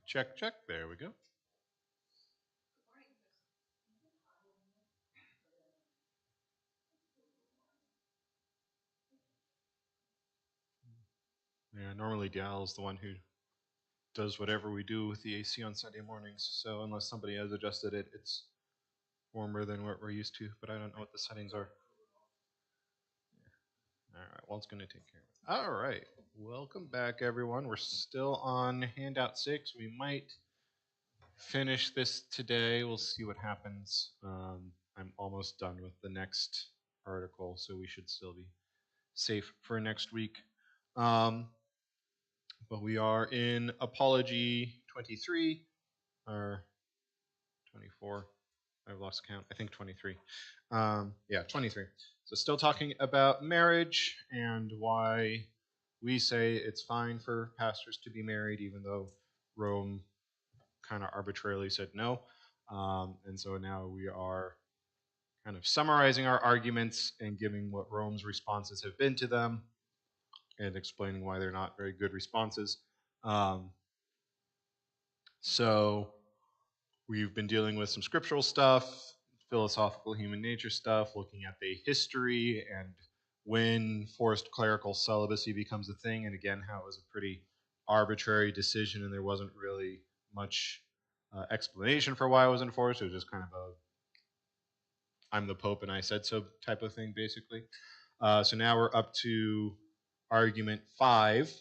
Check, check. There we go. Yeah, normally Dial's the one who does whatever we do with the AC on Sunday mornings. So unless somebody has adjusted it, it's warmer than what we're used to. But I don't know what the settings are. All right, well, it's going to take care of it. All right, welcome back, everyone. We're still on handout 6. We might finish this today. We'll see what happens. I'm almost done with the next article, so we should still be safe for next week. But we are in Apology 23 or 24. I've lost count. I think 23. Yeah, 23. So still talking about marriage and why we say it's fine for pastors to be married, even though Rome kind of arbitrarily said no. And so now we are kind of summarizing our arguments and giving what Rome's responses have been to them and explaining why they're not very good responses. Um, so we've been dealing with some scriptural stuff, philosophical human nature stuff, looking at the history and when forced clerical celibacy becomes a thing, and again, how it was a pretty arbitrary decision and there wasn't really much explanation for why it was enforced. It was just kind of a I'm the Pope and I said so type of thing, basically. So now we're up to argument 5,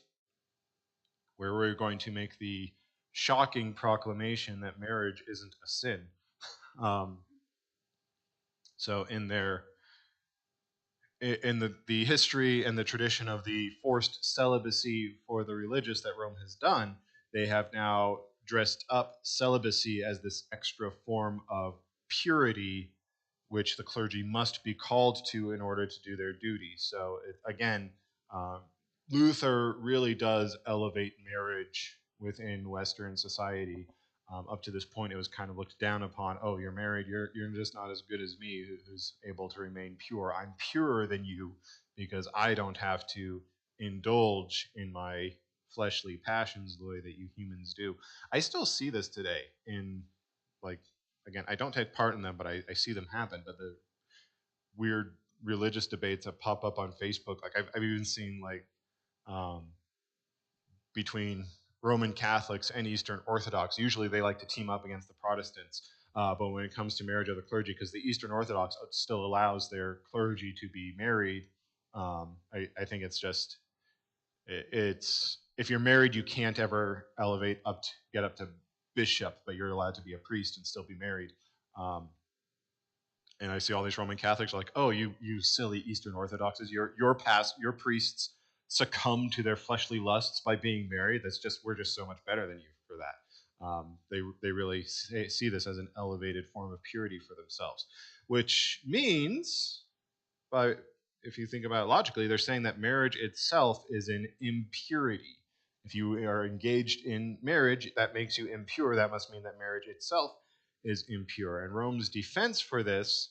where we're going to make the shocking proclamation that marriage isn't a sin. Um, so in the history and the tradition of the forced celibacy for the religious that Rome has done, they have now dressed up celibacy as this extra form of purity which the clergy must be called to in order to do their duty. So again, um, Luther really does elevate marriage within Western society. Up to this point, it was kind of looked down upon. Oh, you're married. You're just not as good as me, who's able to remain pure. I'm purer than you because I don't have to indulge in my fleshly passions the way that you humans do. I still see this today in like again, I don't take part in them, but I see them happen. But the weird religious debates that pop up on Facebook, like I've even seen like um, between Roman Catholics and Eastern Orthodox. Usually they like to team up against the Protestants. But when it comes to marriage of the clergy, because the Eastern Orthodox still allows their clergy to be married, I think it's just it's if you're married, you can't ever elevate up to get up to bishop, but you're allowed to be a priest and still be married. Um, and I see all these Roman Catholics like, oh, you silly Eastern Orthodoxes, your priests succumb to their fleshly lusts by being married. We're just so much better than you for that. They really see this as an elevated form of purity for themselves, which means, by if you think about it logically, they're saying that marriage itself is an impurity. If you are engaged in marriage, that makes you impure. That must mean that marriage itself is impure. And Rome's defense for this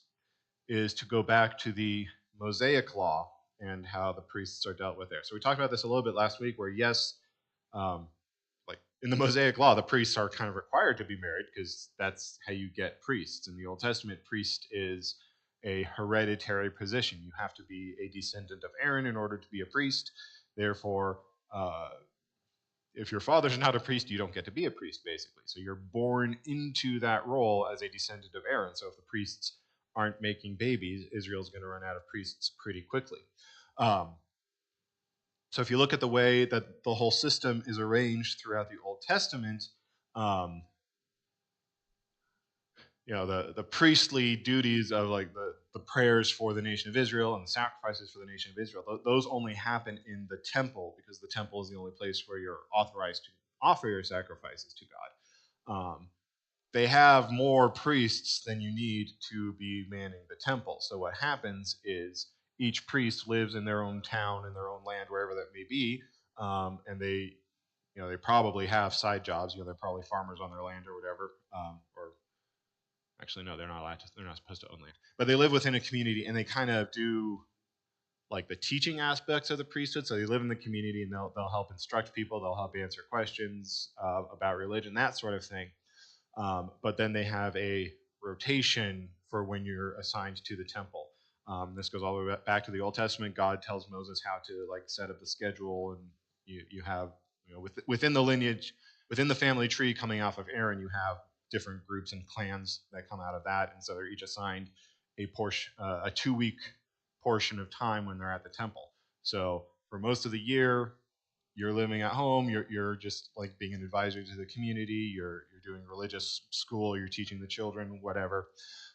is to go back to the Mosaic law and how the priests are dealt with there. So we talked about this a little bit last week, where yes, um, like in the Mosaic law, the priests are kind of required to be married because that's how you get priests. In the Old Testament, priest is a hereditary position. You have to be a descendant of Aaron in order to be a priest. Therefore, if your father's not a priest, you don't get to be a priest, basically. So you're born into that role as a descendant of Aaron. So if the priests aren't making babies, Israel's going to run out of priests pretty quickly. Um, so if you look at the way that the whole system is arranged throughout the Old Testament, um, the priestly duties of like the prayers for the nation of Israel and the sacrifices for the nation of Israel, those only happen in the temple because the temple is the only place where you're authorized to offer your sacrifices to God. They have more priests than you need to be manning the temple. So what happens is each priest lives in their own town, in their own land, wherever that may be, and they probably have side jobs. They're probably farmers on their land or whatever, or actually no, they're not allowed to. They're not supposed to own land, but they live within a community, and they kind of do like the teaching aspects of the priesthood. So they live in the community and they'll help instruct people, they'll help answer questions about religion, that sort of thing. But then they have a rotation for when you're assigned to the temple. This goes all the way back to the Old Testament. God tells Moses how to like set up the schedule, and you have within the lineage, within the family tree coming off of Aaron, you have different groups and clans that come out of that, and so they're each assigned a portion, a 2-week portion of time when they're at the temple. So for most of the year, you're living at home, you're just like being an advisor to the community, you're doing religious school, you're teaching the children, whatever.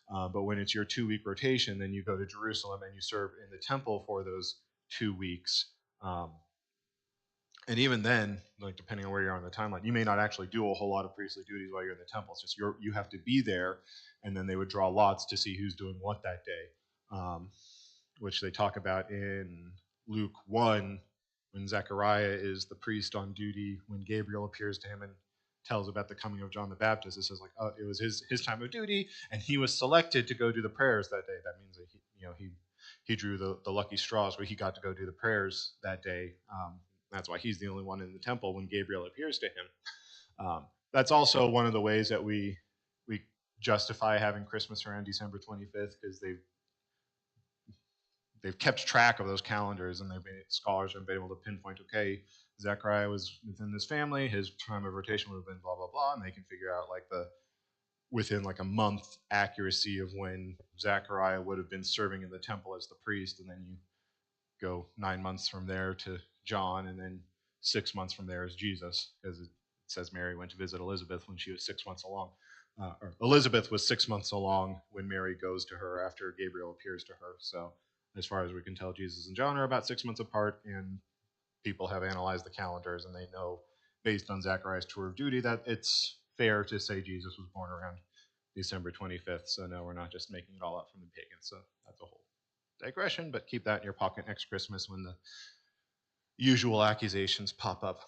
But when it's your 2-week rotation, then you go to Jerusalem and you serve in the temple for those 2 weeks. And even then, like depending on where you're on the timeline, you may not actually do a whole lot of priestly duties while you're in the temple. It's just you have to be there, and then they would draw lots to see who's doing what that day, which they talk about in Luke 1 when Zechariah is the priest on duty, when Gabriel appears to him and tells about the coming of John the Baptist. It says like, oh, it was his time of duty, and he was selected to go do the prayers that day. That means that he drew the lucky straws where he got to go do the prayers that day. That's why he's the only one in the temple when Gabriel appears to him. That's also one of the ways that we justify having Christmas around December 25th, because they've kept track of those calendars, and scholars have been able to pinpoint, okay, Zechariah was within this family, his time of rotation would have been blah blah blah, and they can figure out like within like a month accuracy of when Zechariah would have been serving in the temple as the priest, and then you go 9 months from there to John, and then 6 months from there is Jesus, because it says Mary went to visit Elizabeth when she was 6 months along. Or Elizabeth was 6 months along when Mary goes to her after Gabriel appears to her. So as far as we can tell, Jesus and John are about 6 months apart, and people have analyzed the calendars, and they know, based on Zechariah's tour of duty, that it's fair to say Jesus was born around December 25th. So no, we're not just making it all up from the pagans. So that's a whole digression, but keep that in your pocket next Christmas when the usual accusations pop up.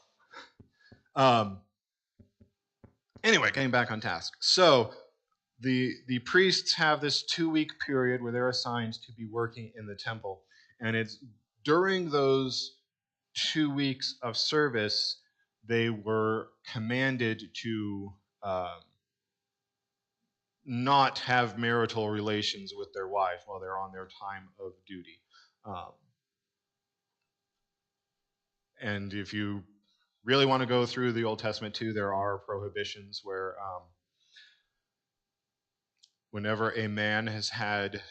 Anyway, getting back on task. So the priests have this 2-week period where they're assigned to be working in the temple, and it's during those 2 weeks of service they were commanded to not have marital relations with their wife while they're on their time of duty. And if you really want to go through the Old Testament too, there are prohibitions where whenever a man has had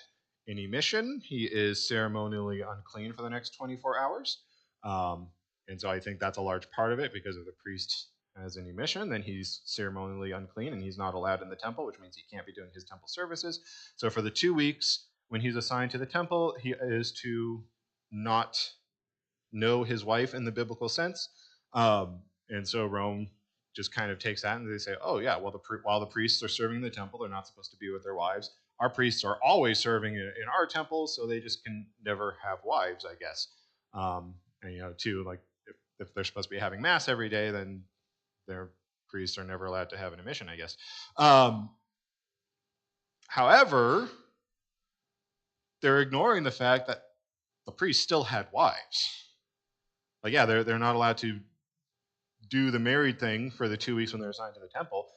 an emission, he is ceremonially unclean for the next 24 hours. And so I think that's a large part of it, because if the priest has an emission, then he's ceremonially unclean and he's not allowed in the temple, which means he can't be doing his temple services. So for the 2 weeks when he's assigned to the temple, he is to not know his wife in the biblical sense. And so Rome just kind of takes that and they say, oh yeah, well, while the priests are serving in the temple, they're not supposed to be with their wives. Our priests are always serving in our temple, so they just can never have wives, I guess. And too, like if they're supposed to be having mass every day, then their priests are never allowed to have an emission, I guess. However, they're ignoring the fact that the priests still had wives. Like, yeah, they're not allowed to do the married thing for the 2 weeks when they're assigned to the temple,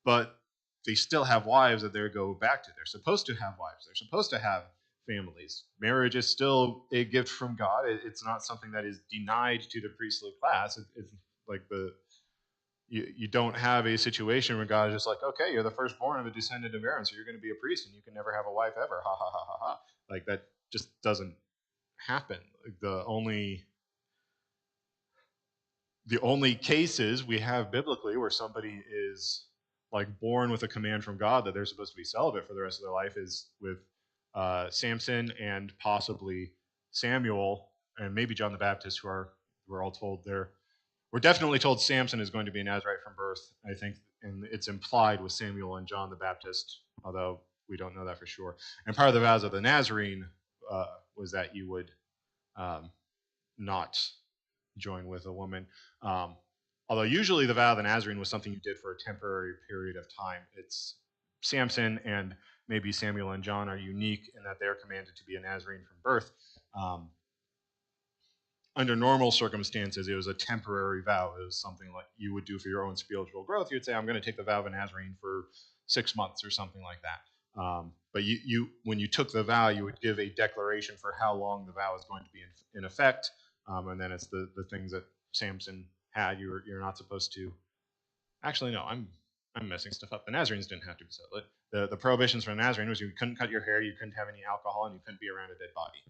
but they still have wives that they go back to. They're supposed to have wives. They're supposed to have families. Marriage is still a gift from God. It's not something that is denied to the priestly class. It's like you don't have a situation where God is just like, okay, you're the firstborn of a descendant of Aaron, so you're going to be a priest and you can never have a wife ever. Ha ha ha ha ha. Like that just doesn't happen. Like the only cases we have biblically where somebody is like born with a command from God that they're supposed to be celibate for the rest of their life is with Samson and possibly Samuel and maybe John the Baptist, who we're all told we're definitely told Samson is going to be a Nazirite from birth, I think, and it's implied with Samuel and John the Baptist, although we don't know that for sure. And part of the vows of the Nazarene was that you would not join with a woman. Although usually the vow of the Nazarene was something you did for a temporary period of time. It's Samson and maybe Samuel and John are unique in that they're commanded to be a Nazarene from birth. under normal circumstances, it was a temporary vow. It was something like you would do for your own spiritual growth. You'd say, I'm going to take the vow of a Nazarene for 6 months or something like that. But when you took the vow, you would give a declaration for how long the vow is going to be in effect. And then it's the things that Samson had. You're not supposed to. Actually, no, I'm messing stuff up. The Nazarenes didn't have to be celibate. The prohibitions for a Nazarene was you couldn't cut your hair, you couldn't have any alcohol, and you couldn't be around a dead body.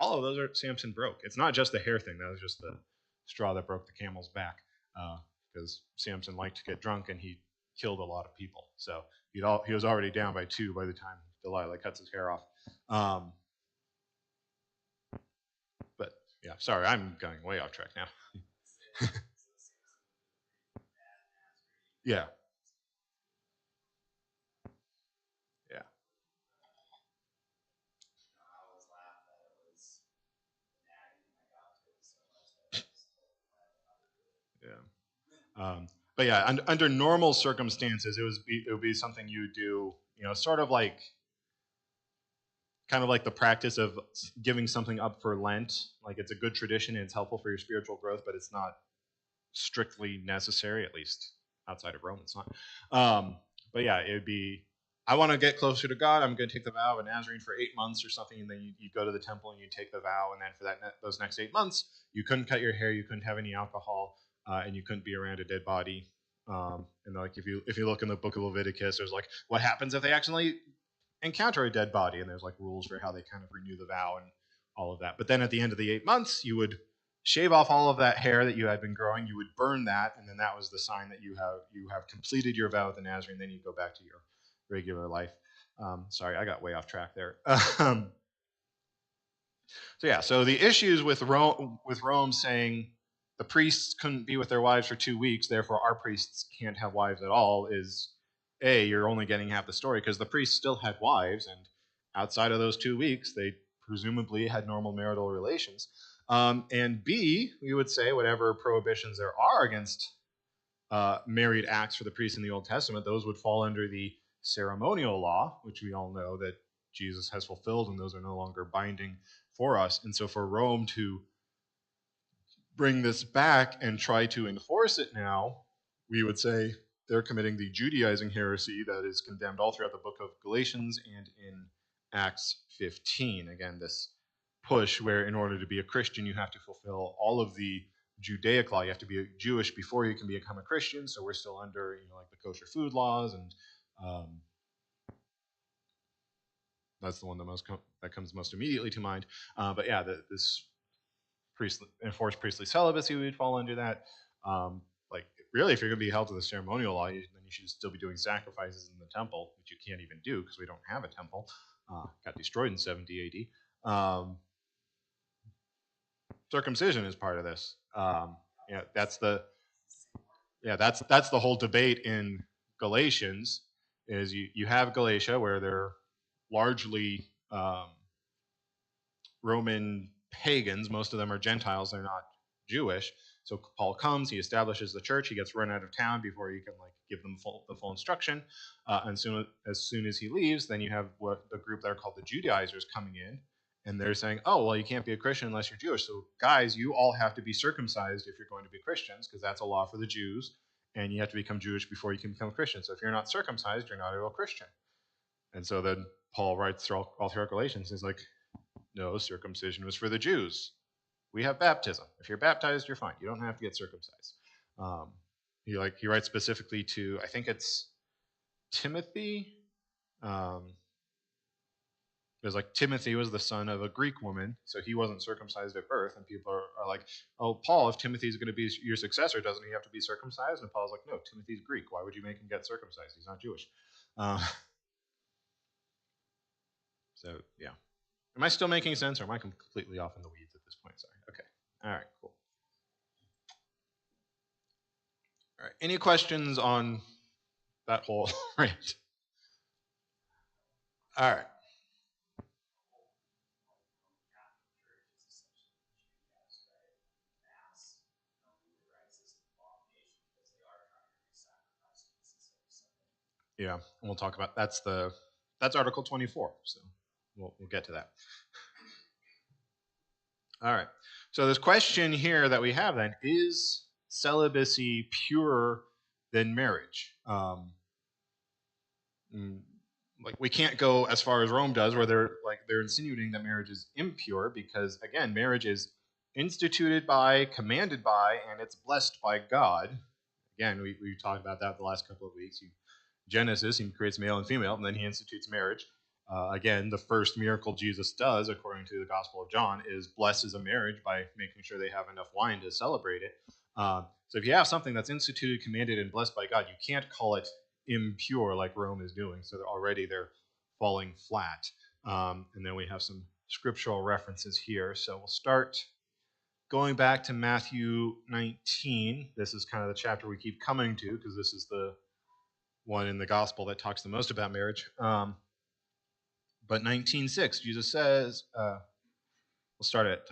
All of those are Samson broke. It's not just the hair thing. That was just the straw that broke the camel's back. Because Samson liked to get drunk and he killed a lot of people. So he was already down by 2 by the time Delilah cuts his hair off. But yeah, sorry, I'm going way off track now. Yeah. Yeah. Yeah. But yeah, under normal circumstances, it would be something you do, sort of like kind of like the practice of giving something up for Lent. Like it's a good tradition and it's helpful for your spiritual growth, but it's not strictly necessary, at least outside of Rome, it's not. But yeah, it would be, I want to get closer to God. I'm going to take the vow of a Nazarene for 8 months or something, and then you go to the temple and you take the vow, and then for those next 8 months, you couldn't cut your hair, you couldn't have any alcohol, and you couldn't be around a dead body. And like if you look in the book of Leviticus, there's like what happens if they accidentally encounter a dead body, and there's like rules for how they kind of renew the vow and all of that. But then at the end of the 8 months, you would shave off all of that hair that you had been growing. You would burn that, and then that was the sign that you have completed your vow with the Nazarene. Then you go back to your regular life. Sorry, I got way off track there. So the issues with Rome saying the priests couldn't be with their wives for 2 weeks, therefore our priests can't have wives at all, is you're only getting half the story, because the priests still had wives, and outside of those 2 weeks, they presumably had normal marital relations. And B, we would say whatever prohibitions there are against married acts for the priests in the Old Testament, those would fall under the ceremonial law, which we all know that Jesus has fulfilled, and those are no longer binding for us. And so for Rome to bring this back and try to enforce it now, we would say they're committing the Judaizing heresy that is condemned all throughout the book of Galatians and in Acts 15. Again, this push where in order to be a Christian, you have to fulfill all of the Judaic law. You have to be Jewish before you can become a Christian. So we're still under, like the kosher food laws, and that's the one that comes most immediately to mind. But yeah, this enforced priestly celibacy would fall under that. Like really, if you're going to be held to the ceremonial law, then you should still be doing sacrifices in the temple, which you can't even do because we don't have a temple. Got destroyed in 70 AD. Circumcision is part of this. That's the whole debate in Galatians. Is you have Galatia where they're largely Roman pagans. Most of them are Gentiles. They're not Jewish. So Paul comes, he establishes the church. He gets run out of town before he can give them the full instruction. And as soon as he leaves, then you have the group that are called the Judaizers coming in, and they're saying, "Oh, well, you can't be a Christian unless you're Jewish. So guys, you all have to be circumcised if you're going to be Christians, because that's a law for the Jews, and you have to become Jewish before you can become a Christian. So if you're not circumcised, you're not a real Christian." And so then Paul writes all throughout Galatians, he's like, "No, circumcision was for the Jews. We have baptism. If you're baptized, you're fine. You don't have to get circumcised." He writes specifically to, I think it's Timothy. Because Timothy was the son of a Greek woman, so he wasn't circumcised at birth. And people are like, "Oh, Paul, if Timothy's going to be your successor, doesn't he have to be circumcised?" And Paul's like, "No, Timothy's Greek. Why would you make him get circumcised? He's not Jewish." So yeah. Am I still making sense, or am I completely off in the weeds at this point? Sorry. Okay. All right, cool. All right. Any questions on that whole rant? All right. Yeah, and we'll talk about that's Article 24. So we'll get to that. All right. So this question here that we have then is celibacy purer than marriage? Mm, like we can't go as far as Rome does, where they're insinuating that marriage is impure, because again, marriage is instituted by, commanded by, and it's blessed by God. Again, we talked about that the last couple of weeks. Genesis, he creates male and female, and then he institutes marriage. Again, the first miracle Jesus does, according to the Gospel of John, is blesses a marriage by making sure they have enough wine to celebrate it. So if you have something that's instituted, commanded, and blessed by God, you can't call it impure like Rome is doing. So they're falling flat. And then we have some scriptural references here. So we'll start going back to Matthew 19. This is kind of the chapter we keep coming to because this is the one in the gospel that talks the most about marriage. But 19:6, Jesus says, we'll start at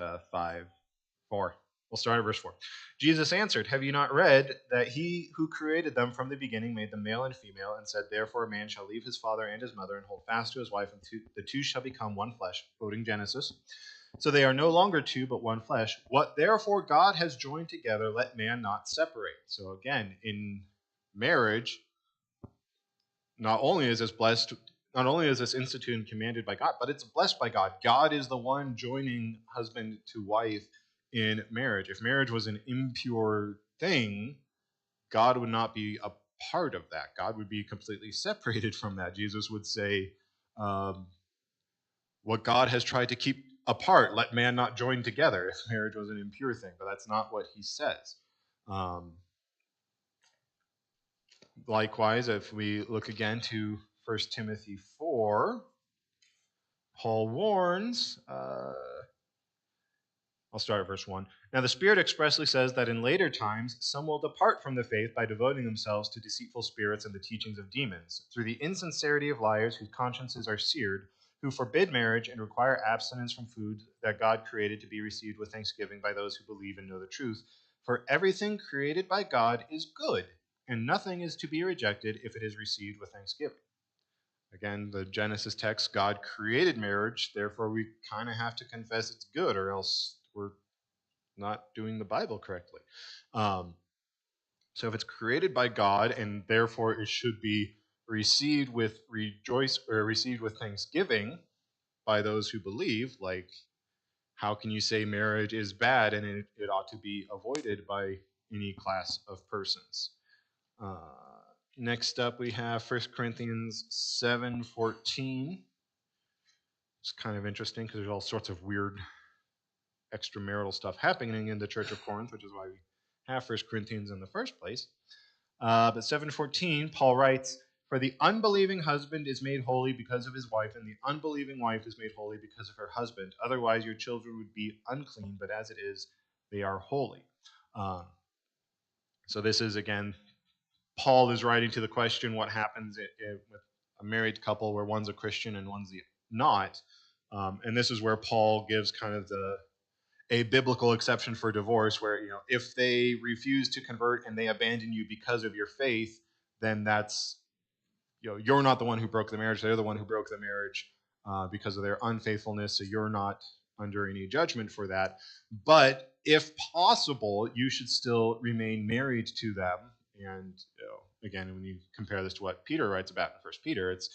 4. We'll start at verse 4. Jesus answered, "Have you not read that he who created them from the beginning made them male and female, and said, Therefore a man shall leave his father and his mother and hold fast to his wife, and the two shall become one flesh," quoting Genesis. "So they are no longer two, but one flesh. What therefore God has joined together, let man not separate." So again, in marriage, not only is this blessed, not only is this instituted and commanded by God, but it's blessed by God. God is the one joining husband to wife in marriage. If marriage was an impure thing, God would not be a part of that. God would be completely separated from that. Jesus would say, um, what God has tried to keep apart, let man not join together, if marriage was an impure thing. But that's not what he says. Um, Likewise, if we look again to 1 Timothy 4, Paul warns, I'll start at verse 1. "Now the Spirit expressly says that in later times some will depart from the faith by devoting themselves to deceitful spirits and the teachings of demons, through the insincerity of liars whose consciences are seared, who forbid marriage and require abstinence from food that God created to be received with thanksgiving by those who believe and know the truth. For everything created by God is good, and nothing is to be rejected if it is received with thanksgiving." Again, the Genesis text, God created marriage, therefore we kind of have to confess it's good, or else we're not doing the Bible correctly. Um, so if it's created by God and therefore it should be received with rejoice or received with thanksgiving by those who believe, like how can you say marriage is bad and it ought to be avoided by any class of persons? Uh, Next up, we have 1 Corinthians 7:14. It's kind of interesting because there's all sorts of weird extramarital stuff happening in the Church of Corinth, which is why we have 1 Corinthians in the first place. But 7:14, Paul writes, "For the unbelieving husband is made holy because of his wife, and the unbelieving wife is made holy because of her husband. Otherwise your children would be unclean, but as it is, they are holy." Um, so this is, again, Paul is writing to the question, what happens with a married couple where one's a Christian and one's not. And this is where Paul gives kind of a biblical exception for divorce, where if they refuse to convert and they abandon you because of your faith, then that's you're not the one who broke the marriage; they're the one who broke the marriage because of their unfaithfulness. So you're not under any judgment for that. But if possible, you should still remain married to them. And again, when you compare this to what Peter writes about in First Peter, it's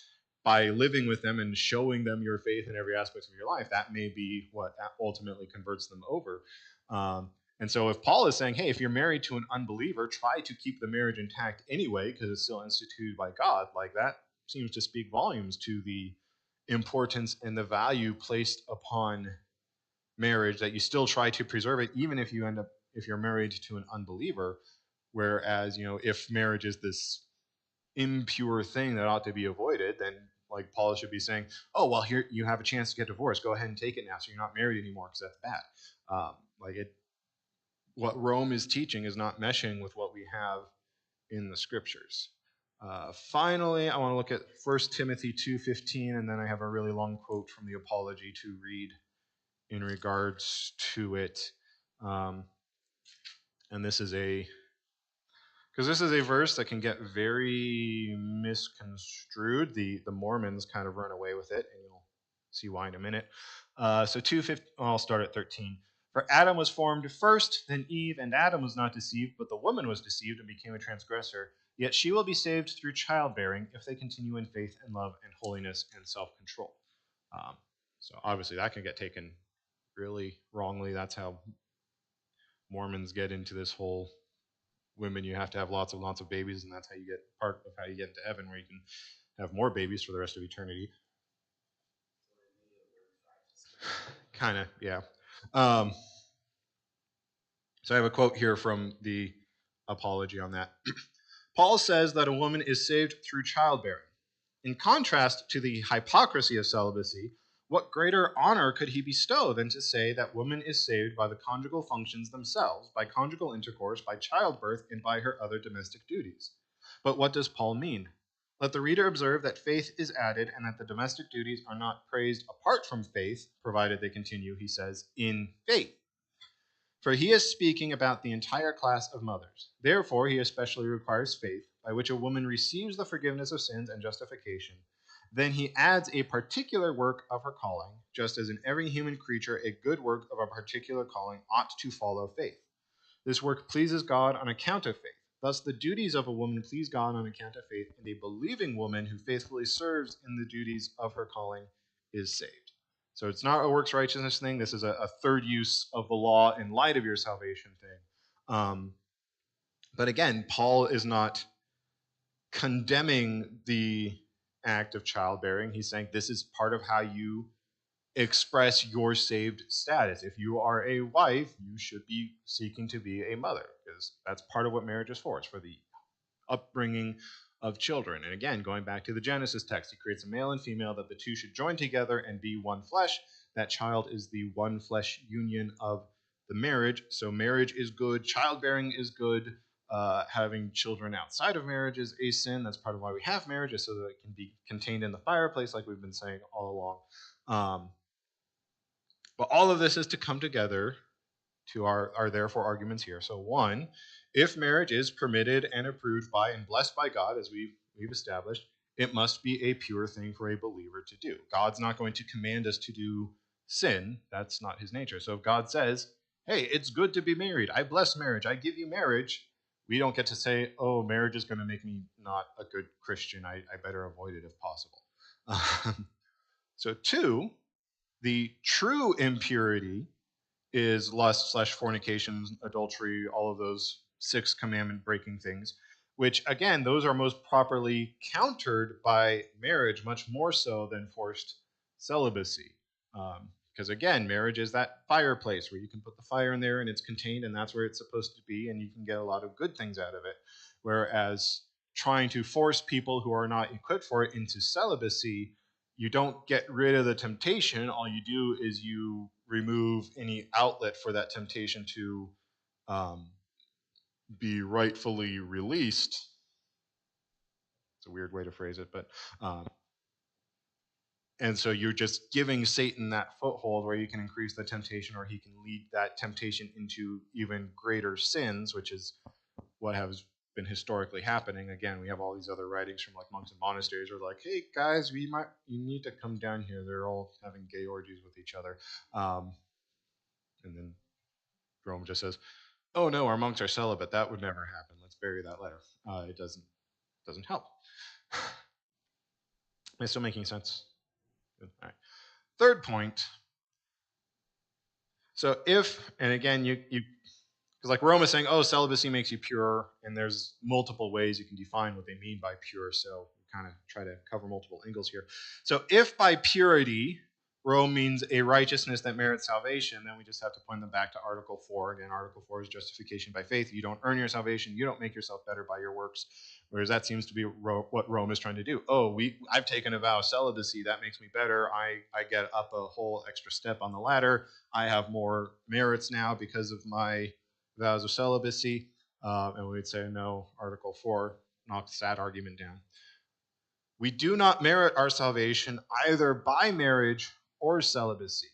by living with them and showing them your faith in every aspect of your life. That may be what ultimately converts them over. And so if Paul is saying, hey, if you're married to an unbeliever, try to keep the marriage intact anyway because it's still instituted by God, like that seems to speak volumes to the importance and the value placed upon marriage, that you still try to preserve it even if you're married to an unbeliever. Whereas, if marriage is this impure thing that ought to be avoided, then like Paul should be saying, oh, well, here you have a chance to get divorced. Go ahead and take it now so you're not married anymore because that's bad. What Rome is teaching is not meshing with what we have in the scriptures. Finally, I want to look at 1 Timothy 2:15, and then I have a really long quote from the Apology to read in regards to it. And this is a verse that can get very misconstrued. The Mormons kind of run away with it, and you'll see why in a minute. So 2:15. I'll start at 13. For Adam was formed first, then Eve, and Adam was not deceived, but the woman was deceived and became a transgressor. Yet she will be saved through childbearing if they continue in faith and love and holiness and self-control. Um, so obviously that can get taken really wrongly. That's how Mormons get into this whole women, you have to have lots of babies, and that's how you get part of how you get into heaven, where you can have more babies for the rest of eternity. Kind of, yeah. Um, so I have a quote here from the apology on that. Paul says that a woman is saved through childbearing. In contrast to the hypocrisy of celibacy, what greater honor could he bestow than to say that woman is saved by the conjugal functions themselves, by conjugal intercourse, by childbirth, and by her other domestic duties? But what does Paul mean? Let the reader observe that faith is added and that the domestic duties are not praised apart from faith, provided they continue, he says, in faith. For he is speaking about the entire class of mothers. Therefore, he especially requires faith, by which a woman receives the forgiveness of sins and justification. Then he adds a particular work of her calling, just as in every human creature a good work of a particular calling ought to follow faith. This work pleases God on account of faith. Thus, the duties of a woman please God on account of faith, and a believing woman who faithfully serves in the duties of her calling is saved. So it's not a works righteousness thing. This is a third use of the law in light of your salvation thing. But again, Paul is not condemning the act of childbearing. He's saying this is part of how you express your saved status. If you are a wife, you should be seeking to be a mother, because that's part of what marriage is for. It's for the upbringing of children. And again, going back to the Genesis text, he creates a male and female that the two should join together and be one flesh. That child is the one flesh union of the marriage. So marriage is good, childbearing is good. Having children outside of marriage is a sin. That's part of why we have marriage, is so that it can be contained in the fireplace, like we've been saying all along. But all of this is to come together to our therefore arguments here. So one, if marriage is permitted and approved by and blessed by God, as we've established, it must be a pure thing for a believer to do. God's not going to command us to do sin. That's not his nature. So if God says, hey, it's good to be married, I bless marriage, I give you marriage, we don't get to say, oh, marriage is going to make me not a good Christian, I better avoid it if possible. So two, the true impurity is lust / fornication, adultery, all of those 6 commandment breaking things, which again, those are most properly countered by marriage, much more so than forced celibacy. Because again, marriage is that fireplace where you can put the fire in there and it's contained, and that's where it's supposed to be, and you can get a lot of good things out of it. Whereas trying to force people who are not equipped for it into celibacy, you don't get rid of the temptation. All you do is you remove any outlet for that temptation to be rightfully released. It's a weird way to phrase it, but and so you're just giving Satan that foothold where you can increase the temptation, or he can lead that temptation into even greater sins, which is what has been historically happening. Again, we have all these other writings from like monks and monasteries who are like, hey guys, you need to come down here. They're all having gay orgies with each other. And then Rome just says, oh no, our monks are celibate. That would never happen. Let's bury that letter. It doesn't help. Am I still making sense? Good. All right. Third point. So if, and again, you because like Rome is saying, oh, celibacy makes you pure, and there's multiple ways you can define what they mean by pure, so we kind of try to cover multiple angles here. So if by purity Rome means a righteousness that merits salvation, then we just have to point them back to Article 4. Again, Article 4 is justification by faith. You don't earn your salvation. You don't make yourself better by your works, whereas that seems to be what Rome is trying to do. Oh, I've taken a vow of celibacy. That makes me better. I get up a whole extra step on the ladder. I have more merits now because of my vows of celibacy. And we'd say, no, Article 4 knocks that argument down. We do not merit our salvation either by marriage or celibacy.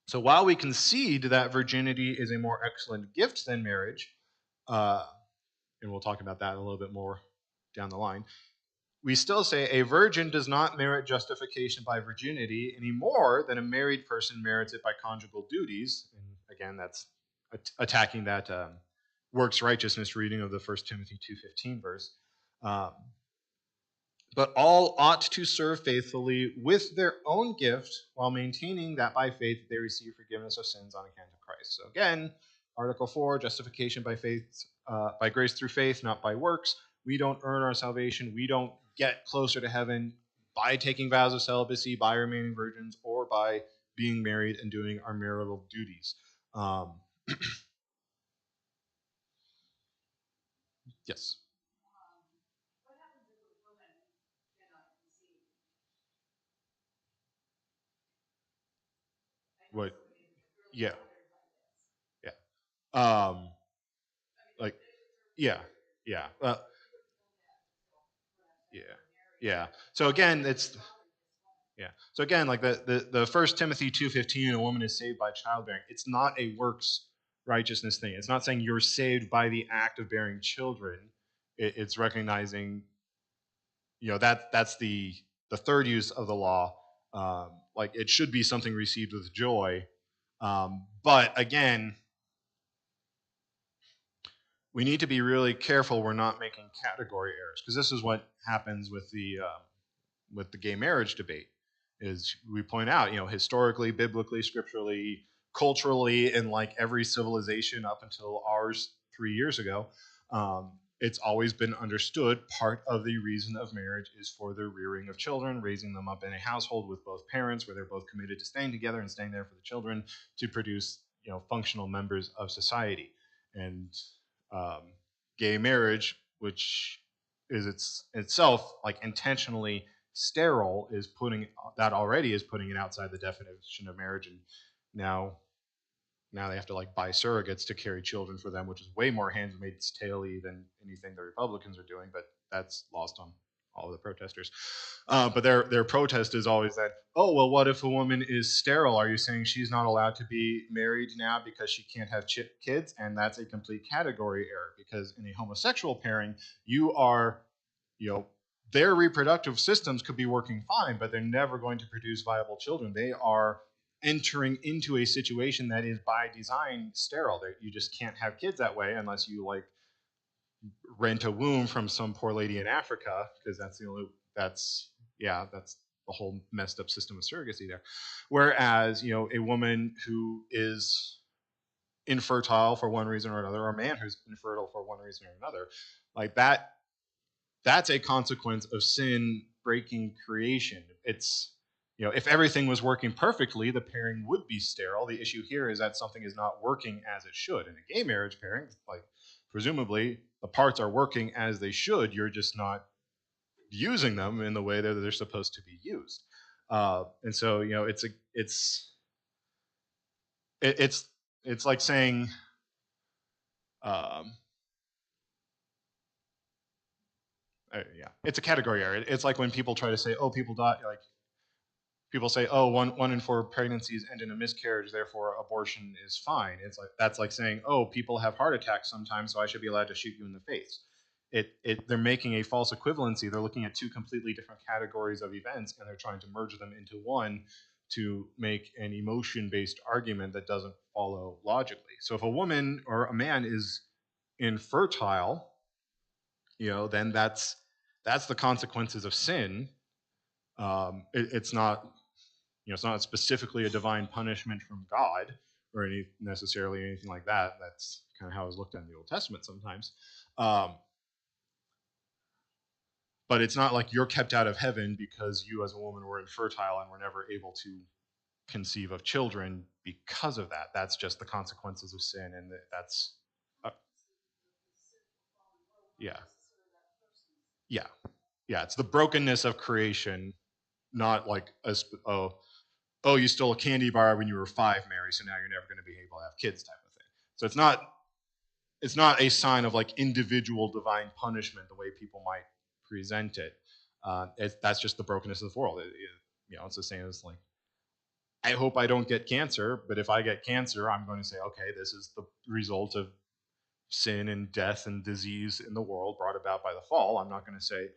So while we concede that virginity is a more excellent gift than marriage, and we'll talk about that a little bit more down the line, we still say a virgin does not merit justification by virginity any more than a married person merits it by conjugal duties. And again, that's attacking that works righteousness reading of the 1 Timothy 2:15 verse. Um, but all ought to serve faithfully with their own gift while maintaining that by faith they receive forgiveness of sins on account of Christ. So again, Article 4, justification by faith, by grace through faith, not by works. We don't earn our salvation. We don't get closer to heaven by taking vows of celibacy, by remaining virgins, or by being married and doing our marital duties. Yes. What? Yeah. Yeah. Like, yeah. Yeah. Yeah. Yeah. So again, it's yeah. So again, like the first Timothy 2:15, a woman is saved by childbearing. It's not a works righteousness thing. It's not saying you're saved by the act of bearing children. It's recognizing, that's the third use of the law. Like it should be something received with joy. But again, we need to be really careful we're not making category errors, because this is what happens with the gay marriage debate. Is we point out, historically, biblically, scripturally, culturally, in like every civilization up until ours 3 years ago, it's always been understood part of the reason of marriage is for the rearing of children, raising them up in a household with both parents where they're both committed to staying together and staying there for the children to produce functional members of society. And um, gay marriage, which is itself like intentionally sterile, is putting it outside the definition of marriage. And now they have to like buy surrogates to carry children for them, which is way more handmaid's tale-y than anything the Republicans are doing, but that's lost on all of the protesters. But their protest is always that, oh, well, what if a woman is sterile? Are you saying she's not allowed to be married now because she can't have kids? And that's a complete category error, because in a homosexual pairing, you are, their reproductive systems could be working fine, but they're never going to produce viable children. They are entering into a situation that is by design sterile. You just can't have kids that way unless you like rent a womb from some poor lady in Africa, because that's the whole messed up system of surrogacy there. Whereas, a woman who is infertile for one reason or another, or a man who's infertile for one reason or another, like that's a consequence of sin breaking creation. It's, if everything was working perfectly, the pairing would be sterile. The issue here is that something is not working as it should. In a gay marriage pairing, like presumably the parts are working as they should. You're just not using them in the way that they're supposed to be used. And so, it's like saying, yeah, it's a category error. It's like when people try to say, oh, people die, like people say, oh, one in four pregnancies end in a miscarriage, therefore abortion is fine. It's like, that's like saying, oh, people have heart attacks sometimes, so I should be allowed to shoot you in the face. They're making a false equivalency. They're looking at two completely different categories of events, and they're trying to merge them into one to make an emotion-based argument that doesn't follow logically. So if a woman or a man is infertile, then that's the consequences of sin. It's not it's not specifically a divine punishment from God or necessarily anything like that. That's kind of how it's looked at in the Old Testament sometimes. But it's not like you're kept out of heaven because you as a woman were infertile and were never able to conceive of children because of that. That's just the consequences of sin, and that's yeah, yeah, yeah. It's the brokenness of creation, not like oh, you stole a candy bar when you were 5, Mary, so now you're never going to be able to have kids type of thing. So it's not a sign of like individual divine punishment the way people might present it. That's just the brokenness of the world. It's the same as like, I hope I don't get cancer, but if I get cancer, I'm going to say, okay, this is the result of sin and death and disease in the world brought about by the fall. I'm not going to say,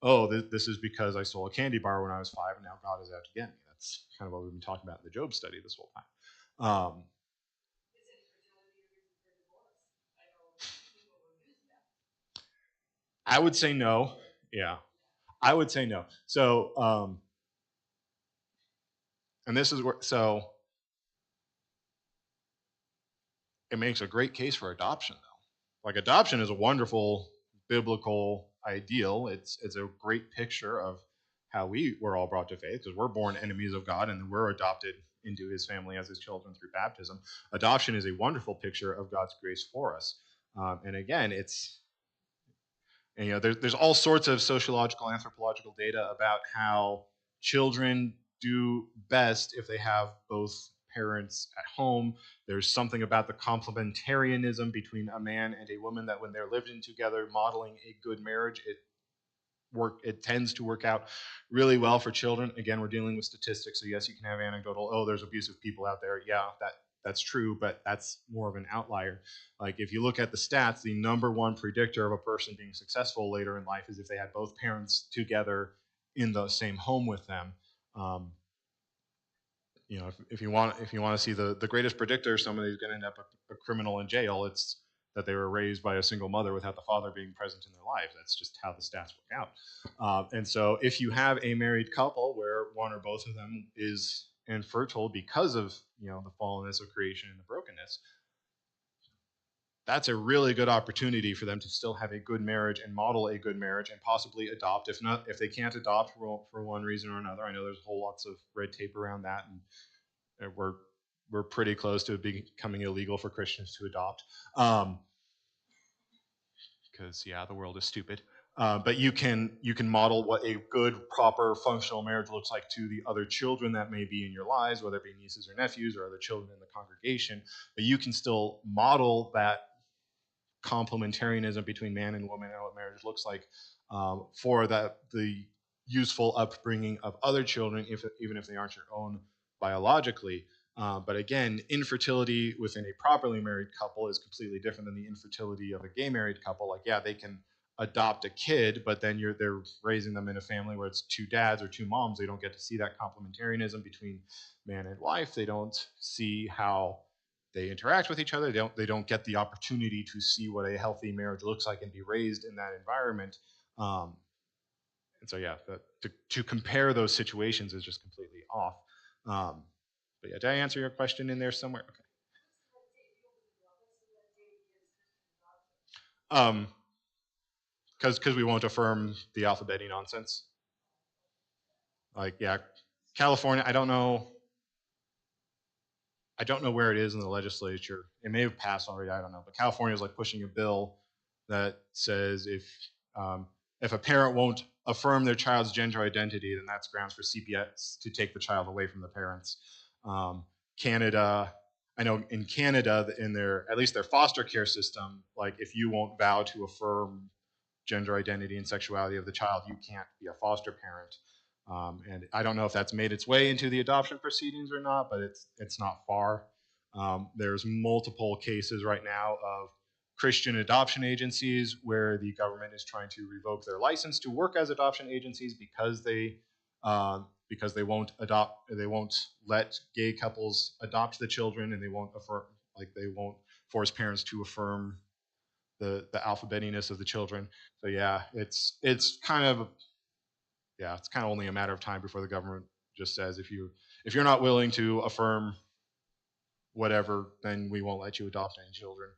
oh, this is because I stole a candy bar when I was 5, and now God is out to get me. That's kind of what we've been talking about in the Job study this whole time. I would say no. Yeah, I would say no. So, and this is where, so it makes a great case for adoption, though. Like, adoption is a wonderful biblical ideal. It's a great picture of how we were all brought to faith, because we're born enemies of God and then we're adopted into his family as his children through baptism. Adoption is a wonderful picture of God's grace for us. And again, there's all sorts of sociological, anthropological data about how children do best if they have both parents at home. There's something about the complementarianism between a man and a woman that when they're living together, modeling a good marriage, it tends to work out really well for children. Again, we're dealing with statistics, so yes, you can have anecdotal, oh, there's abusive people out there. Yeah, that's true, but that's more of an outlier. Like, if you look at the stats, the number one predictor of a person being successful later in life is if they had both parents together in the same home with them. If you want to see the greatest predictor, somebody who's going to end up a criminal in jail, it's that they were raised by a single mother without the father being present in their lives. That's just how the stats work out. And so if you have a married couple where one or both of them is infertile because of the fallenness of creation and the brokenness, that's a really good opportunity for them to still have a good marriage and model a good marriage and possibly adopt. If they can't adopt for one reason or another, I know there's whole lots of red tape around that, and we're pretty close to it becoming illegal for Christians to adopt. Because the world is stupid. But you can model what a good, proper, functional marriage looks like to the other children that may be in your lives, whether it be nieces or nephews or other children in the congregation. But you can still model that complementarianism between man and woman and what marriage looks like for the useful upbringing of other children, even if they aren't your own biologically. But again, infertility within a properly married couple is completely different than the infertility of a gay married couple. Like, yeah, they can adopt a kid, but then they're raising them in a family where it's two dads or two moms. They don't get to see that complementarianism between man and wife. They don't see how they interact with each other. They don't get the opportunity to see what a healthy marriage looks like and be raised in that environment. And so, yeah, to compare those situations is just completely off. But yeah, did I answer your question in there somewhere? Okay. Because we won't affirm the alphabetti nonsense. Like, yeah, California. I don't know where it is in the legislature. It may have passed already. I don't know. But California is like pushing a bill that says if a parent won't affirm their child's gender identity, then that's grounds for CPS to take the child away from the parents. Canada, I know in Canada, in at least their foster care system, like, if you won't vow to affirm gender identity and sexuality of the child, you can't be a foster parent. And I don't know if that's made its way into the adoption proceedings or not, but it's not far. There's multiple cases right now of Christian adoption agencies where the government is trying to revoke their license to work as adoption agencies because they won't let gay couples adopt the children, and they won't force parents to affirm the alphabetiness of the children. So yeah, it's kind of only a matter of time before the government just says, if you're not willing to affirm whatever, then we won't let you adopt any children.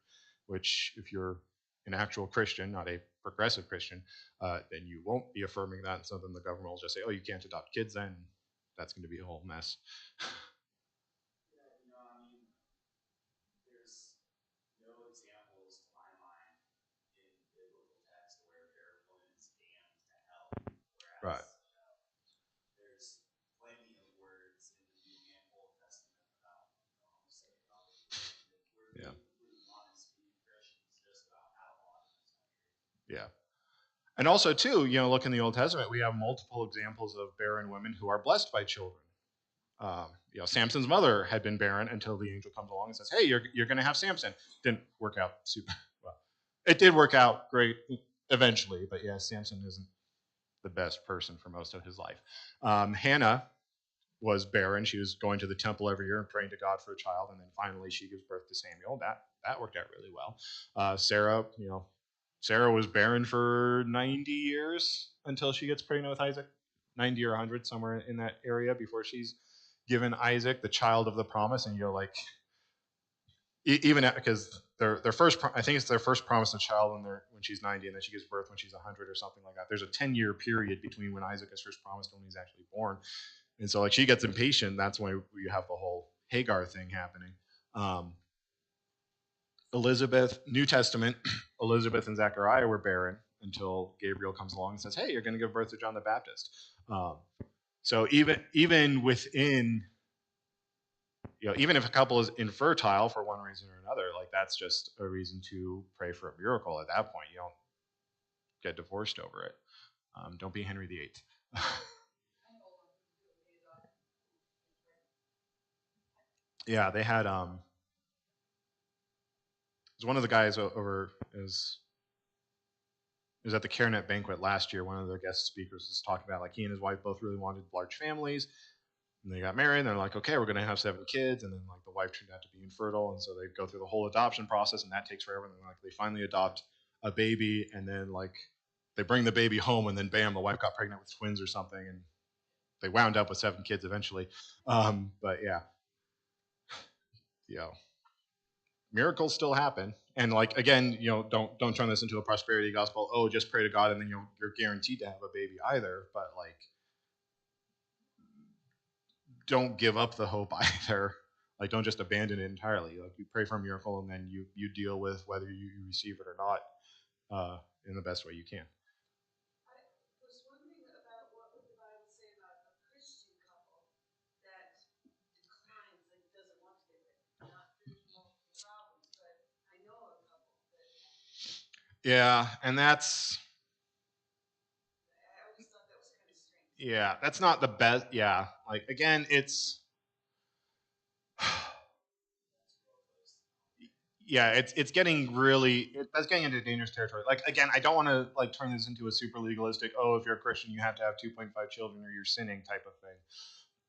Which, if you're an actual Christian, not a progressive Christian, then you won't be affirming that. And so then the government will just say, oh, you can't adopt kids then. That's going to be a whole mess. Right. Yeah. Yeah. And also, too, look in the Old Testament, we have multiple examples of barren women who are blessed by children. Samson's mother had been barren until the angel comes along and says, hey, you're going to have Samson. Didn't work out super well. It did work out great eventually, but yeah, Samson isn't the best person for most of his life. Hannah was barren. She was going to the temple every year and praying to God for a child, and then finally she gives birth to Samuel. That worked out really well. Sarah, Sarah was barren for 90 years until she gets pregnant with Isaac. 90 or 100, somewhere in that area, before she's given Isaac, the child of the promise. And you're like, even because their first, I think it's their first promised a child when she's 90, and then she gives birth when she's 100 or something like that. There's a 10-year period between when Isaac is first promised and when he's actually born. And so, like, she gets impatient. That's when you have the whole Hagar thing happening. Elizabeth, New Testament, Elizabeth and Zechariah were barren until Gabriel comes along and says, "Hey, you're going to give birth to John the Baptist." So even within, even if a couple is infertile for one reason or another, like, that's just a reason to pray for a miracle. At that point, you don't get divorced over it. Don't be Henry VIII. Yeah, they had was one of the guys over is at the CareNet banquet last year. One of the guest speakers was talking about, like, he and his wife both really wanted large families, and they got married. And they're like, okay, we're going to have 7 kids, and then, like, the wife turned out to be infertile, and so they go through the whole adoption process, and that takes forever. And then, like, they finally adopt a baby, and then, like, they bring the baby home, and then bam, the wife got pregnant with twins or something, and they wound up with 7 kids eventually. But yeah, miracles still happen. And, like, again, don't turn this into a prosperity gospel. Oh, just pray to God and then you're guaranteed to have a baby either. But, like, don't give up the hope either. Like, don't just abandon it entirely. Like, you pray for a miracle and then you deal with whether you receive it or not in the best way you can. Yeah, and that's not the best. Yeah, like, again, it's it's getting that's getting into dangerous territory. Like, again, I don't want to, like, turn this into a super legalistic, oh, if you're a Christian you have to have 2.5 children or you're sinning type of thing.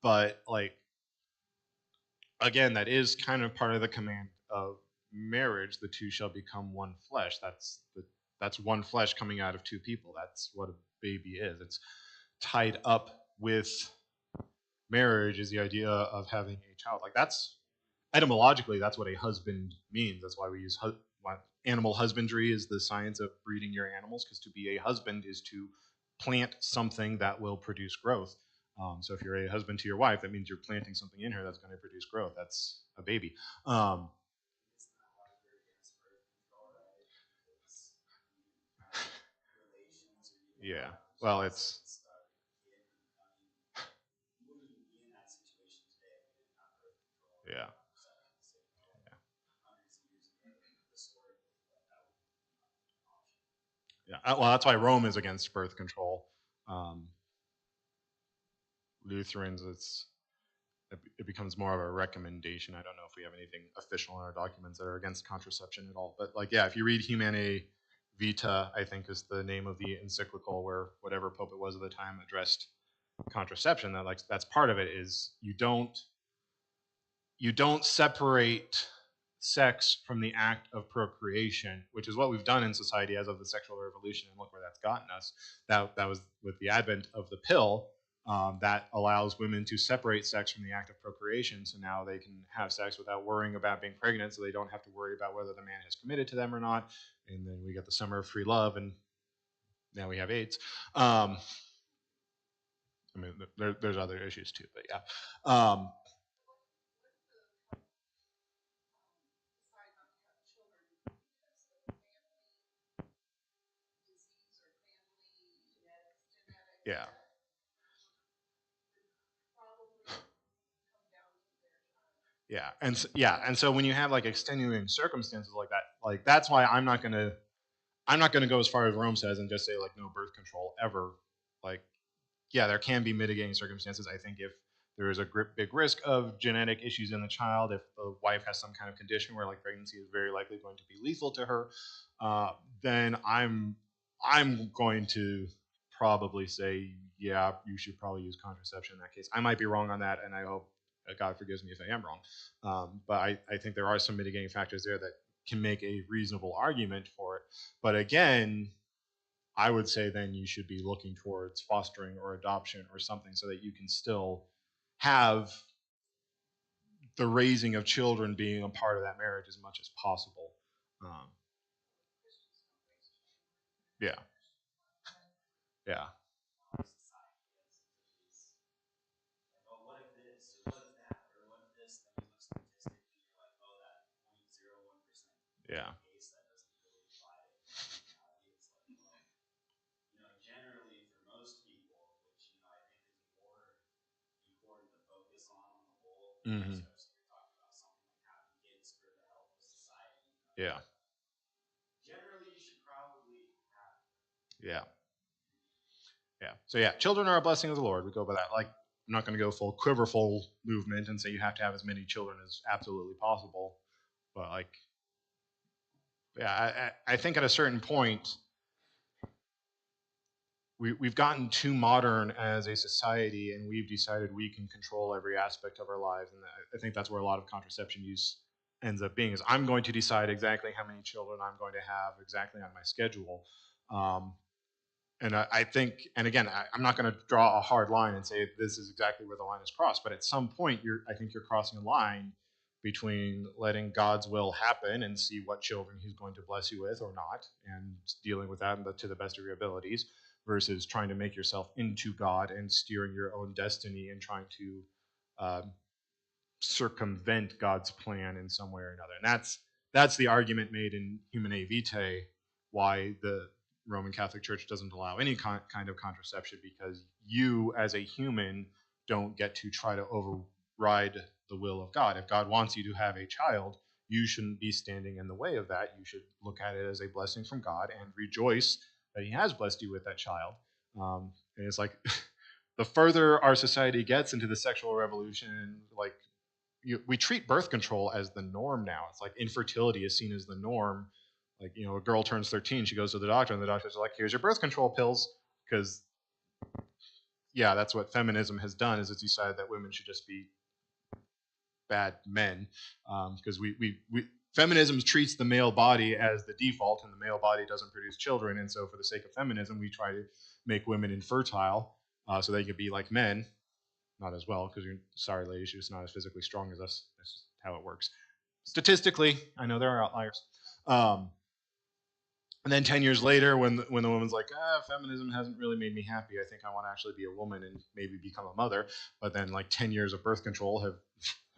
But, like, again, that is kind of part of the command of marriage. The two shall become one flesh. That's one flesh coming out of 2 people. That's what a baby is. It's tied up with marriage, is the idea of having a child. Like, that's etymologically, that's what a husband means. That's why we use animal husbandry is the science of breeding your animals, because to be a husband is to plant something that will produce growth. So if you're a husband to your wife, that means you're planting something in her that's going to produce growth. That's a baby. Yeah. Well, it's yeah. Yeah. Well, that's why Rome is against birth control. Um, Lutherans, it becomes more of a recommendation. I don't know if we have anything official in our documents that are against contraception at all. But, like, yeah, if you read Humanae Vitae, I think is the name of the encyclical, where whatever pope it was at the time addressed contraception. That's part of it, is you don't separate sex from the act of procreation, which is what we've done in society as of the sexual revolution, and look where that's gotten us. That was with the advent of the pill. That allows women to separate sex from the act of procreation, so now they can have sex without worrying about being pregnant, so they don't have to worry about whether the man has committed to them or not. And then we get the summer of free love, and now we have AIDS. I mean, there's other issues too, but yeah. Yeah. And so when you have, like, extenuating circumstances like that, like, that's why I'm not gonna go as far as Rome says and just say, like, no birth control ever. Like, yeah, there can be mitigating circumstances. I think if there is a big risk of genetic issues in the child, if the wife has some kind of condition where, like, pregnancy is very likely going to be lethal to her, then I'm going to probably say, yeah, you should probably use contraception in that case. I might be wrong on that, and I hope God forgives me if I am wrong. But I think there are some mitigating factors there that can make a reasonable argument for it. But again, I would say then you should be looking towards fostering or adoption or something so that you can still have the raising of children being a part of that marriage as much as possible. Um, yeah, yeah, yeah, hmm, yeah, yeah, yeah. So yeah, children are a blessing of the Lord. We go by that. Like, I'm not going to go full quiverful movement and say you have to have as many children as absolutely possible. But like, yeah, I think at a certain point, we've gotten too modern as a society, and we've decided we can control every aspect of our lives. And I think that's where a lot of contraception use ends up being, is I'm going to decide exactly how many children I'm going to have exactly on my schedule. Um, and I think, and again, I'm not going to draw a hard line and say this is exactly where the line is crossed, but at some point, I think you're crossing a line between letting God's will happen and see what children He's going to bless you with or not, and dealing with that to the best of your abilities, versus trying to make yourself into God and steering your own destiny and trying to um, circumvent God's plan in some way or another. And that's the argument made in Humanae Vitae, why the Roman Catholic Church doesn't allow any kind of contraception, because you as a human don't get to try to override the will of God. If God wants you to have a child, you shouldn't be standing in the way of that. You should look at it as a blessing from God and rejoice that He has blessed you with that child. And it's like the further our society gets into the sexual revolution, like we treat birth control as the norm now. It's like infertility is seen as the norm. Like, a girl turns 13, she goes to the doctor, and the doctor's like, "Here's your birth control pills," because yeah, that's what feminism has done. Is it's decided that women should just be bad men, because we feminism treats the male body as the default, and the male body doesn't produce children, and so for the sake of feminism, we try to make women infertile so they could be like men. Not as well, because you're sorry, ladies, you're just not as physically strong as us. That's how it works. Statistically, I know there are outliers. Um, and then 10 years later, when the woman's like, feminism hasn't really made me happy. I think I want to actually be a woman and maybe become a mother. But then like 10 years of birth control have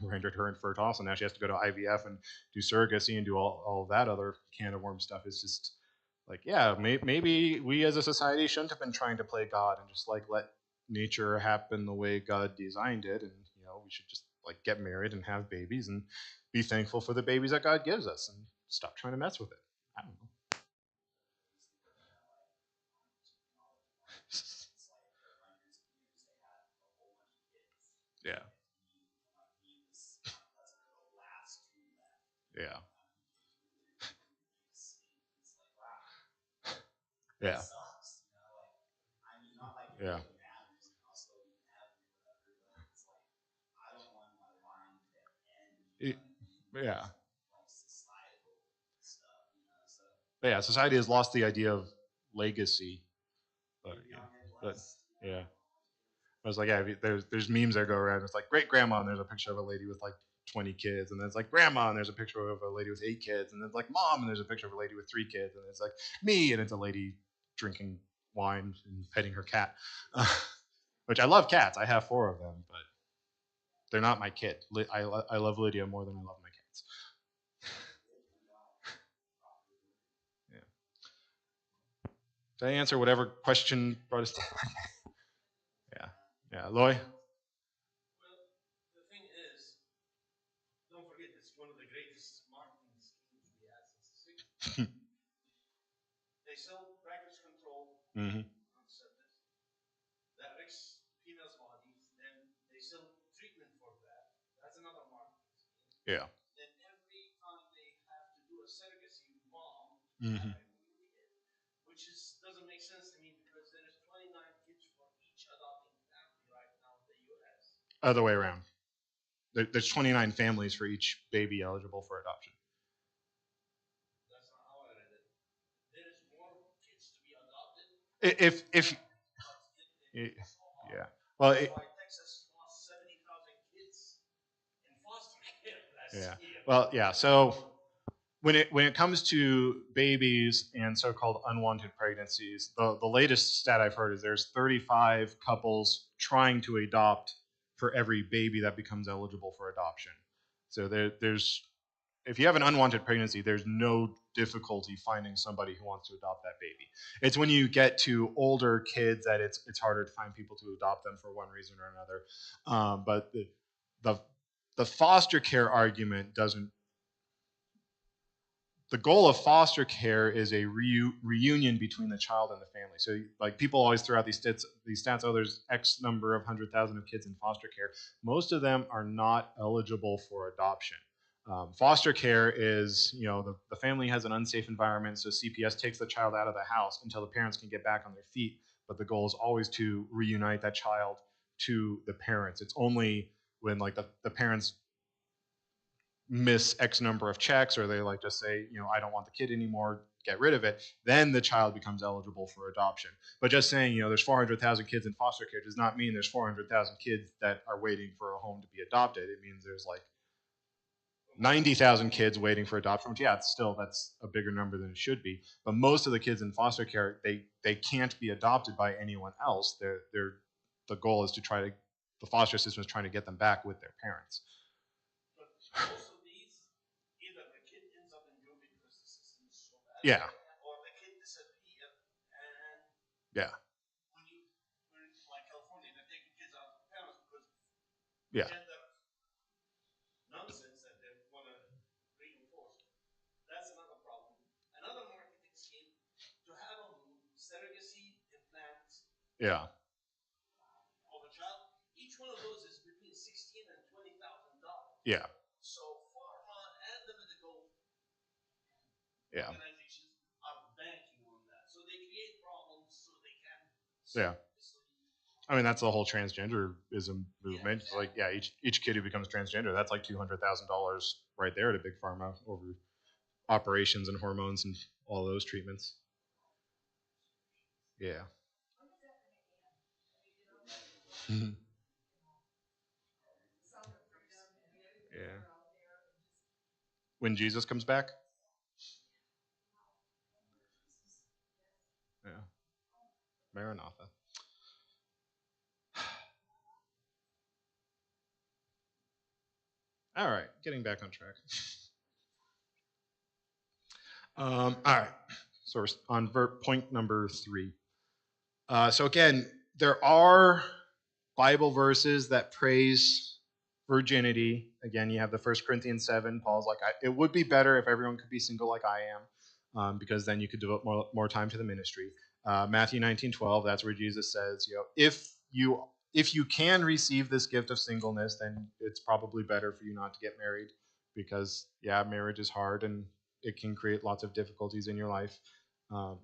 rendered her infertile. So now she has to go to IVF and do surrogacy and do all that other can of worm stuff. It's just like, yeah, maybe we as a society shouldn't have been trying to play God and just like let nature happen the way God designed it. And, we should just like get married and have babies and be thankful for the babies that God gives us and stop trying to mess with it. I don't know. Yeah. Yeah. Yeah. Yeah. It- yeah. But yeah, society has lost the idea of legacy. But yeah. I was like, yeah, there's memes that go around. It's like great grandma, and there's a picture of a lady with like 20 kids, and then it's like grandma, and there's a picture of a lady with 8 kids, and then it's like mom, and there's a picture of a lady with 3 kids, and it's like me, and it's a lady drinking wine and petting her cat. Which I love cats. I have 4 of them, but they're not my kid. I love Lydia more than I love my cats. Yeah. Did I answer whatever question brought us? Yeah. Yeah. Loy. Mm-hmm. Yeah. Mm-hmm. Other way around. There's 29 families for each baby eligible for adoption. If yeah, well, yeah, well, yeah. So when it comes to babies and so-called unwanted pregnancies, the latest stat I've heard is there's 35 couples trying to adopt for every baby that becomes eligible for adoption. So there's if you have an unwanted pregnancy, there's no difficulty finding somebody who wants to adopt that baby. It's when you get to older kids that it's harder to find people to adopt them for one reason or another. But the the foster care argument doesn't. The goal of foster care is a reunion between the child and the family. So, like people always throw out these stats. Oh, there's X number of 100,000 of kids in foster care. Most of them are not eligible for adoption. Foster care is, the family has an unsafe environment, so CPS takes the child out of the house until the parents can get back on their feet. But the goal is always to reunite that child to the parents. It's only when like the parents miss X number of checks, or they like just say, I don't want the kid anymore, get rid of it, then the child becomes eligible for adoption. But just saying, there's 400,000 kids in foster care does not mean there's 400,000 kids that are waiting for a home to be adopted. It means there's like 90,000 kids waiting for adoption, which, yeah, that's a bigger number than it should be. But most of the kids in foster care, they can't be adopted by anyone else. The goal is the foster system is trying to get them back with their parents. Yeah. Yeah. Yeah. Yeah. Yeah. Yeah. Yeah. I mean, that's the whole transgenderism movement. It's like, yeah, each kid who becomes transgender, that's like $200,000 right there to big pharma over operations and hormones and all those treatments. Yeah. Yeah. When Jesus comes back. Yeah. Maranatha. All right, getting back on track. All right, so we're on point number 3. So again, there are Bible verses that praise virginity. Again, you have the 1 Corinthians 7. Paul's like, it would be better if everyone could be single like I am, because then you could devote more time to the ministry. Matthew 19:12. That's where Jesus says, if you can receive this gift of singleness, then it's probably better for you not to get married, because yeah, marriage is hard and it can create lots of difficulties in your life. Um,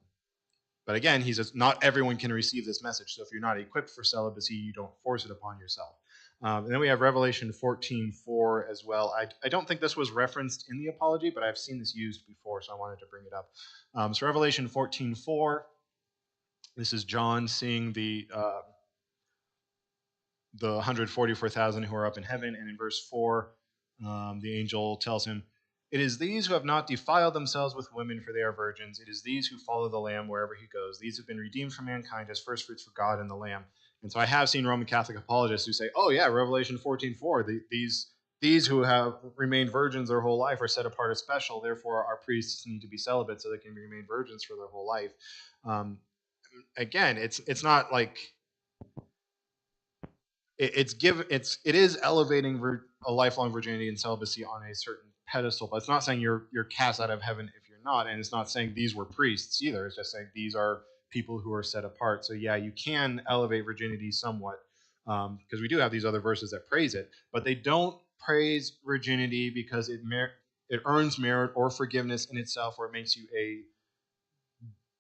but again, he says not everyone can receive this message. So if you're not equipped for celibacy, you don't force it upon yourself. And then we have Revelation 14:4 as well. I don't think this was referenced in the apology, but I've seen this used before, so I wanted to bring it up. So Revelation 14:4. This is John seeing the 144,000 who are up in heaven, and in verse 4, the angel tells him, "It is these who have not defiled themselves with women, for they are virgins. It is these who follow the Lamb wherever he goes. These have been redeemed from mankind as firstfruits for God and the Lamb." And so I have seen Roman Catholic apologists who say, "Oh yeah, Revelation 14:4. These who have remained virgins their whole life are set apart as special. Therefore, our priests need to be celibate so they can remain virgins for their whole life." Um, Again, it's not like it is elevating a lifelong virginity and celibacy on a certain pedestal, but it's not saying you're cast out of heaven if you're not, and it's not saying these were priests either. It's just saying these are people who are set apart. So yeah, you can elevate virginity somewhat, because we do have these other verses that praise it, but they don't praise virginity because it earns merit or forgiveness in itself, or it makes you a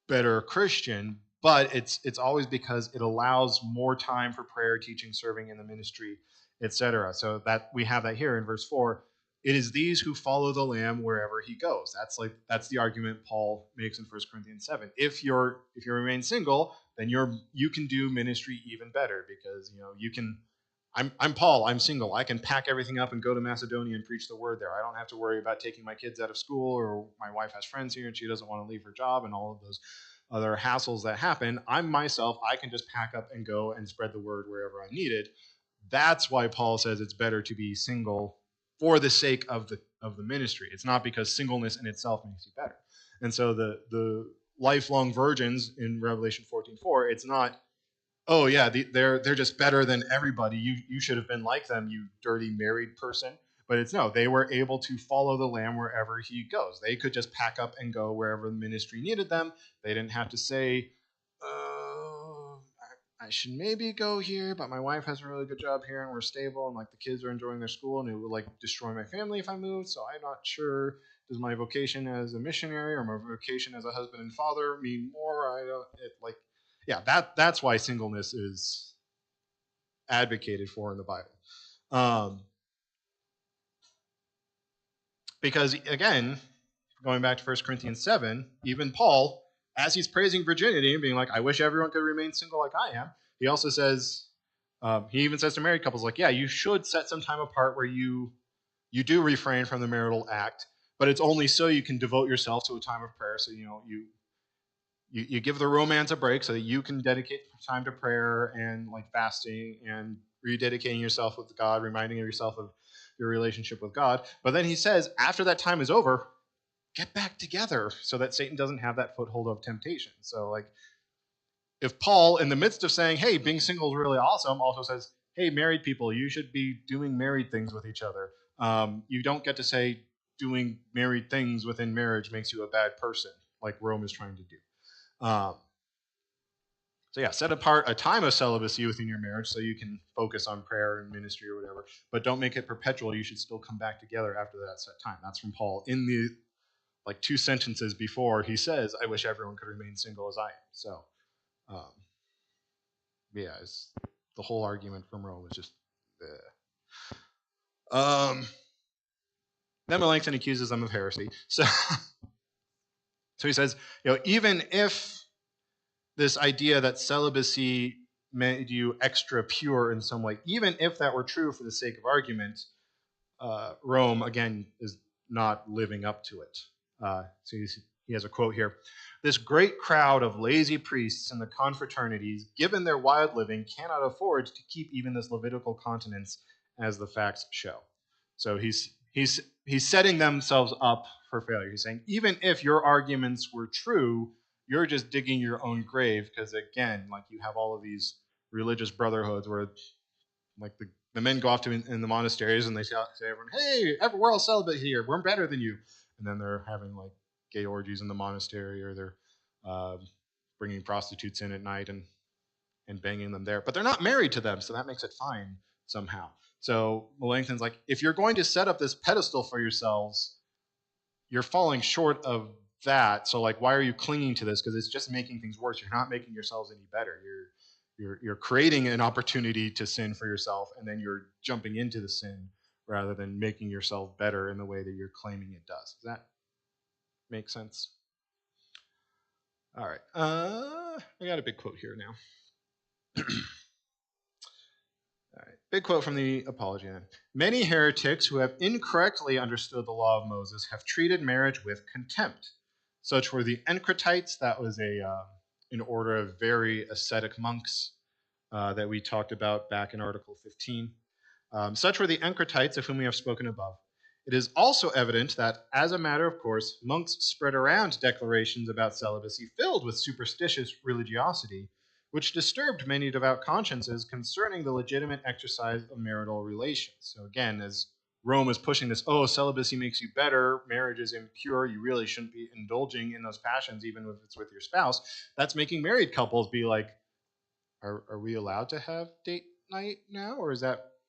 better Christian, but it's always because it allows more time for prayer, teaching, serving in the ministry, etc. So that we have that here in verse 4. It is these who follow the Lamb wherever he goes. That's the argument Paul makes in 1 Corinthians 7. If you remain single, then you can do ministry even better, because you can. I'm Paul. I'm single. I can pack everything up and go to Macedonia and preach the word there. I don't have to worry about taking my kids out of school, or my wife has friends here and she doesn't want to leave her job, and all of those other hassles that happen. I'm myself. I can just pack up and go and spread the word wherever I need it. That's why Paul says it's better to be single for the sake of the ministry. It's not because singleness in itself makes you better. And so the lifelong virgins in Revelation 14:4, it's not, oh yeah, they're just better than everybody. You should have been like them, you dirty married person. But it's no, they were able to follow the Lamb wherever he goes. They could just pack up and go wherever the ministry needed them. They didn't have to say, oh, I should maybe go here, but my wife has a really good job here and we're stable, and like the kids are enjoying their school, and it would like destroy my family if I moved, so I'm not sure, does my vocation as a missionary or my vocation as a husband and father mean more? I don't it like Yeah, that's why singleness is advocated for in the Bible. Because again, going back to 1 Corinthians 7, even Paul, as he's praising virginity and being like, I wish everyone could remain single like I am, he also says, he even says to married couples, like, yeah, you should set some time apart where you do refrain from the marital act, but it's only so you can devote yourself to a time of prayer. So you give the romance a break so that you can dedicate time to prayer and like fasting and rededicating yourself with God, reminding yourself of your relationship with God. But then he says, after that time is over, get back together so that Satan doesn't have that foothold of temptation. So like, if Paul, in the midst of saying, hey, being single is really awesome, also says, hey, married people, you should be doing married things with each other. You don't get to say doing married things within marriage makes you a bad person, like Rome is trying to do. So yeah, set apart a time of celibacy within your marriage so you can focus on prayer and ministry or whatever, but don't make it perpetual. You should still come back together after that set time. That's from Paul in the like 2 sentences before he says, I wish everyone could remain single as I am. So yeah, the whole argument from Rome is just then Melanchthon accuses them of heresy. So he says, even if this idea that celibacy made you extra pure in some way, even if that were true for the sake of argument, Rome, again, is not living up to it. So he has a quote here. This great crowd of lazy priests in the confraternities, given their wild living, cannot afford to keep even this Levitical continence, as the facts show. So he's setting themselves up for failure. He's saying, even if your arguments were true, you're just digging your own grave, because again, like you have all of these religious brotherhoods where like the men go off to in the monasteries and they say everyone, hey, we're all celibate here, we're better than you, and then they're having like gay orgies in the monastery, or they're bringing prostitutes in at night and banging them there, but they're not married to them, so that makes it fine somehow. So Melanchthon's like, if you're going to set up this pedestal for yourselves, you're falling short of that. So like, why are you clinging to this? Because it's just making things worse. You're not making yourselves any better. You're creating an opportunity to sin for yourself, and then you're jumping into the sin rather than making yourself better in the way that you're claiming it does. Does that make sense? All right. I got a big quote here now. All right. Big quote from the Apology. Many heretics who have incorrectly understood the law of Moses have treated marriage with contempt. Such were the Encratites. That was an order of very ascetic monks that we talked about back in Article 15. Such were the Encratites, of whom we have spoken above. It is also evident that, as a matter of course, monks spread around declarations about celibacy filled with superstitious religiosity, which disturbed many devout consciences concerning the legitimate exercise of marital relations. So again, as Rome is pushing this, oh, celibacy makes you better, marriage is impure, you really shouldn't be indulging in those passions even if it's with your spouse, that's making married couples be like, are we allowed to have date night now? Or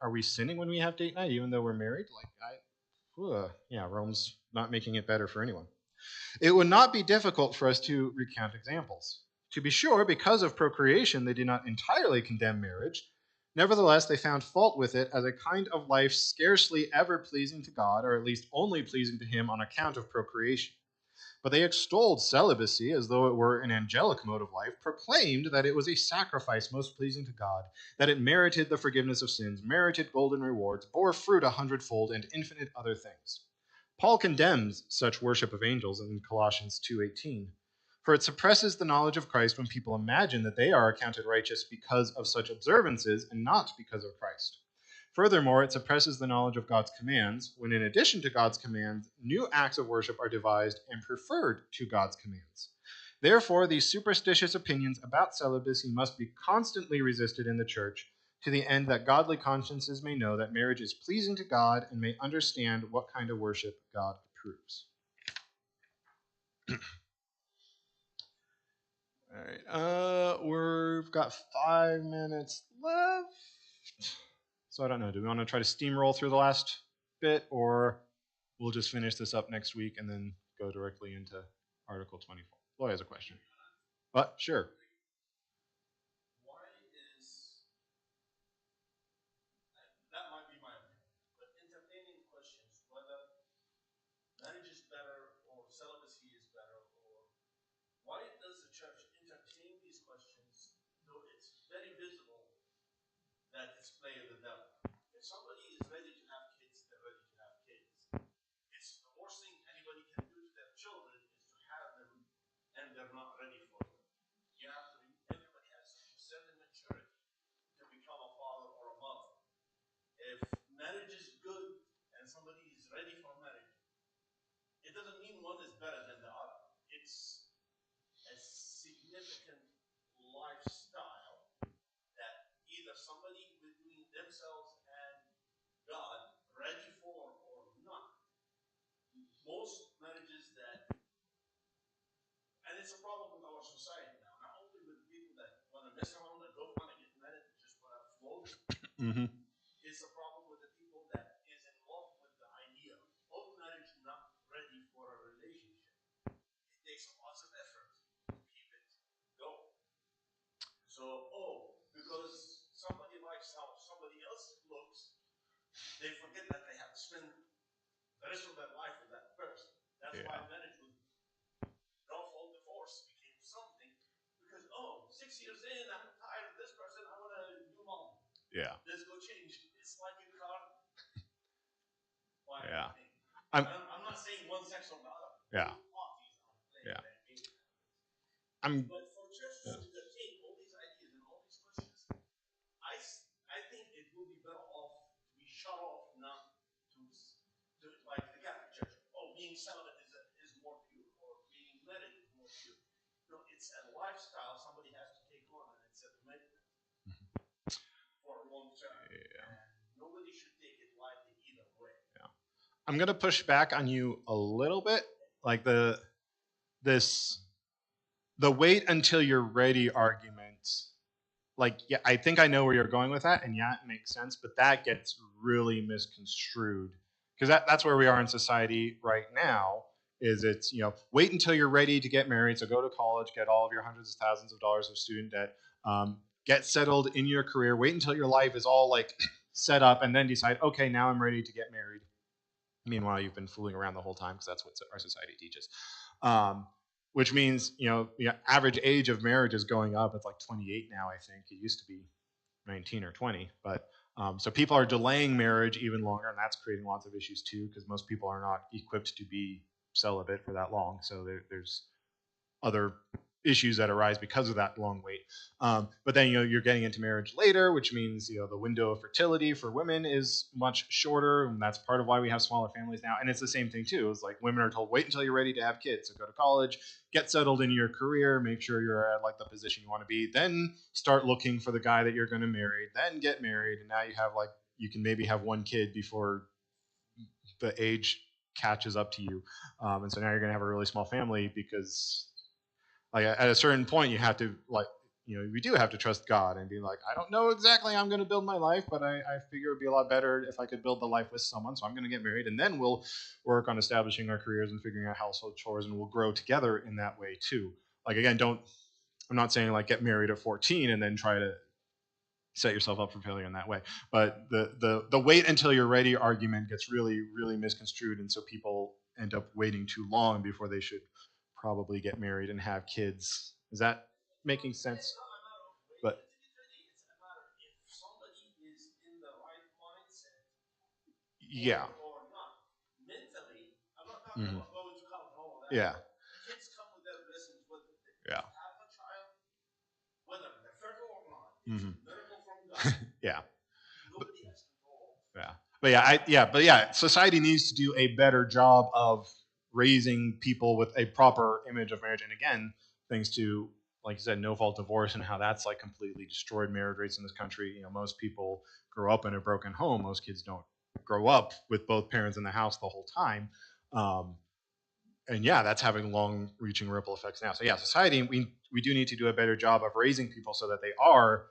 are we sinning when we have date night even though we're married? Yeah, Rome's not making it better for anyone. It would not be difficult for us to recount examples. To be sure, because of procreation, they did not entirely condemn marriage. Nevertheless, they found fault with it as a kind of life scarcely ever pleasing to God, or at least only pleasing to him on account of procreation. But they extolled celibacy as though it were an angelic mode of life, proclaimed that it was a sacrifice most pleasing to God, that it merited the forgiveness of sins, merited golden rewards, bore fruit 100-fold, and infinite other things. Paul condemns such worship of angels in Colossians 2:18. For it suppresses the knowledge of Christ when people imagine that they are accounted righteous because of such observances and not because of Christ. Furthermore, it suppresses the knowledge of God's commands when, in addition to God's commands, new acts of worship are devised and preferred to God's commands. Therefore, these superstitious opinions about celibacy must be constantly resisted in the church, to the end that godly consciences may know that marriage is pleasing to God and may understand what kind of worship God approves. All right, we've got 5 minutes left. So I don't know. Do we want to try to steamroll through the last bit, or we'll just finish this up next week and then go directly into Article 24? Lloyd has a question. What? Sure. Mm-hmm. Yeah. Yeah. I'm not saying one sex or the other. Yeah. Yeah. I'm. I'm gonna push back on you a little bit, like this the wait until you're ready argument. Like, yeah, I think I know where you're going with that, and yeah, it makes sense, but that gets really misconstrued because that's where we are in society right now. Is it's wait until you're ready to get married, so go to college, get all of your hundreds of thousands of dollars of student debt, get settled in your career, wait until your life is all like set up, and then decide, okay, now I'm ready to get married. Meanwhile, you've been fooling around the whole time because that's what our society teaches. Which means, average age of marriage is going up. It's like 28 now, I think. It used to be 19 or 20. But so people are delaying marriage even longer, and that's creating lots of issues too, because most people are not equipped to be celibate for that long. So there's other issues that arise because of that long wait. But then you're getting into marriage later, which means the window of fertility for women is much shorter, and that's part of why we have smaller families now. And it's the same thing too. It's like women are told wait until you're ready to have kids, so go to college, get settled in your career, make sure you're at like the position you want to be, then start looking for the guy that you're going to marry, then get married, and now you can maybe have one kid before the age catches up to you, and so now you're going to have a really small family because like at a certain point you have to we do have to trust God and be like, I don't know exactly how I'm going to build my life, but I figure it would be a lot better if I could build the life with someone. So I'm going to get married, and then we'll work on establishing our careers and figuring out household chores, and we'll grow together in that way too. Like again, I'm not saying like get married at 14 and then try to set yourself up for failure in that way. But the wait until you're ready argument gets really, really misconstrued, and so people end up waiting too long before they should probably get married and have kids. Is that making sense? But yeah. Mhm. Yeah. Yeah. Hmm. Yeah. Yeah. But yeah, society needs to do a better job of raising people with a proper image of marriage. And again, thanks to, like you said, no fault divorce and how that's like completely destroyed marriage rates in this country. Most people grow up in a broken home. Most kids don't grow up with both parents in the house the whole time. Um, and yeah, that's having long-reaching ripple effects now. So yeah, society, we do need to do a better job of raising people so that they are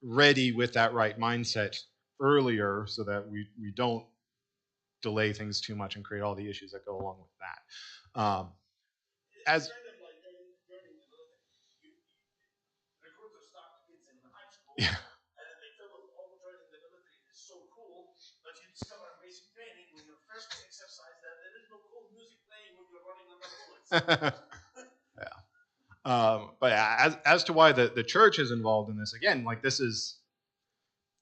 ready with that right mindset earlier, so that we don't delay things too much and create all the issues that go along with that. As yeah. Yeah. But yeah, as to why the church is involved in this, again, like this is,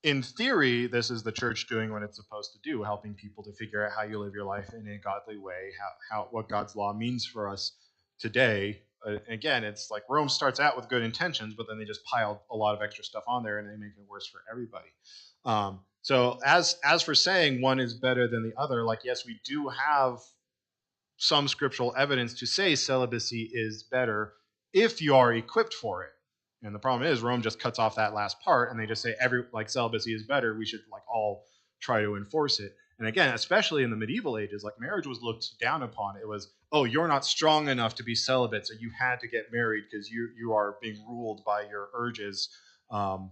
in theory, this is the church doing what it's supposed to do, helping people to figure out how you live your life in a godly way, how what God's law means for us today. Again, it's like Rome starts out with good intentions, but then they just piled a lot of extra stuff on there, and they make it worse for everybody. So as for saying one is better than the other, like yes, we do have some scriptural evidence to say celibacy is better if you are equipped for it. And the problem is Rome just cuts off that last part, and they just say every like celibacy is better. We should like all try to enforce it. And again, especially in the medieval ages, like marriage was looked down upon. It was, oh, you're not strong enough to be celibate, so you had to get married because you are being ruled by your urges. And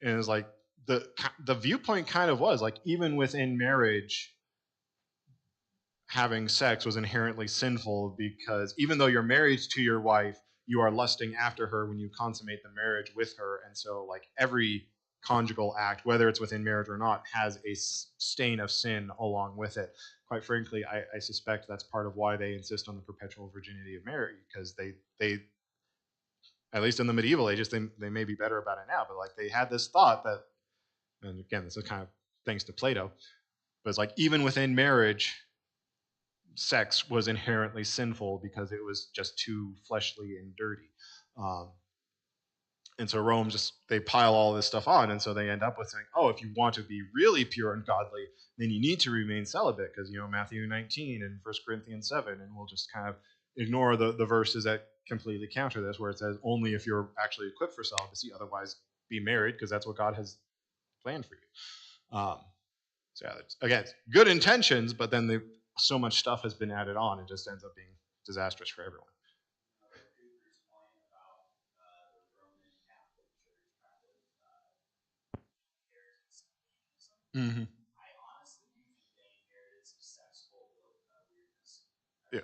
it was like the viewpoint kind of was like even within marriage, having sex was inherently sinful, because even though you're married to your wife, you are lusting after her when you consummate the marriage with her. And so like every conjugal act, whether it's within marriage or not, has a stain of sin along with it. Quite frankly, I suspect that's part of why they insist on the perpetual virginity of marriage, because they at least in the medieval ages, they may be better about it now, but like they had this thought that, and again, this is kind of thanks to Plato, but it's like even within marriage, sex was inherently sinful because it was just too fleshly and dirty. Um, and so Rome just, they pile all this stuff on, and so they end up with saying, oh, if you want to be really pure and godly, then you need to remain celibate, because Matthew 19 and 1 Corinthians 7, and we'll just kind of ignore the verses that completely counter this, where it says only if you're actually equipped for celibacy, otherwise be married, because that's what God has planned for you. So yeah, again, good intentions, but then so much stuff has been added on, it just ends up being disastrous for everyone. Mm-hmm. Yeah.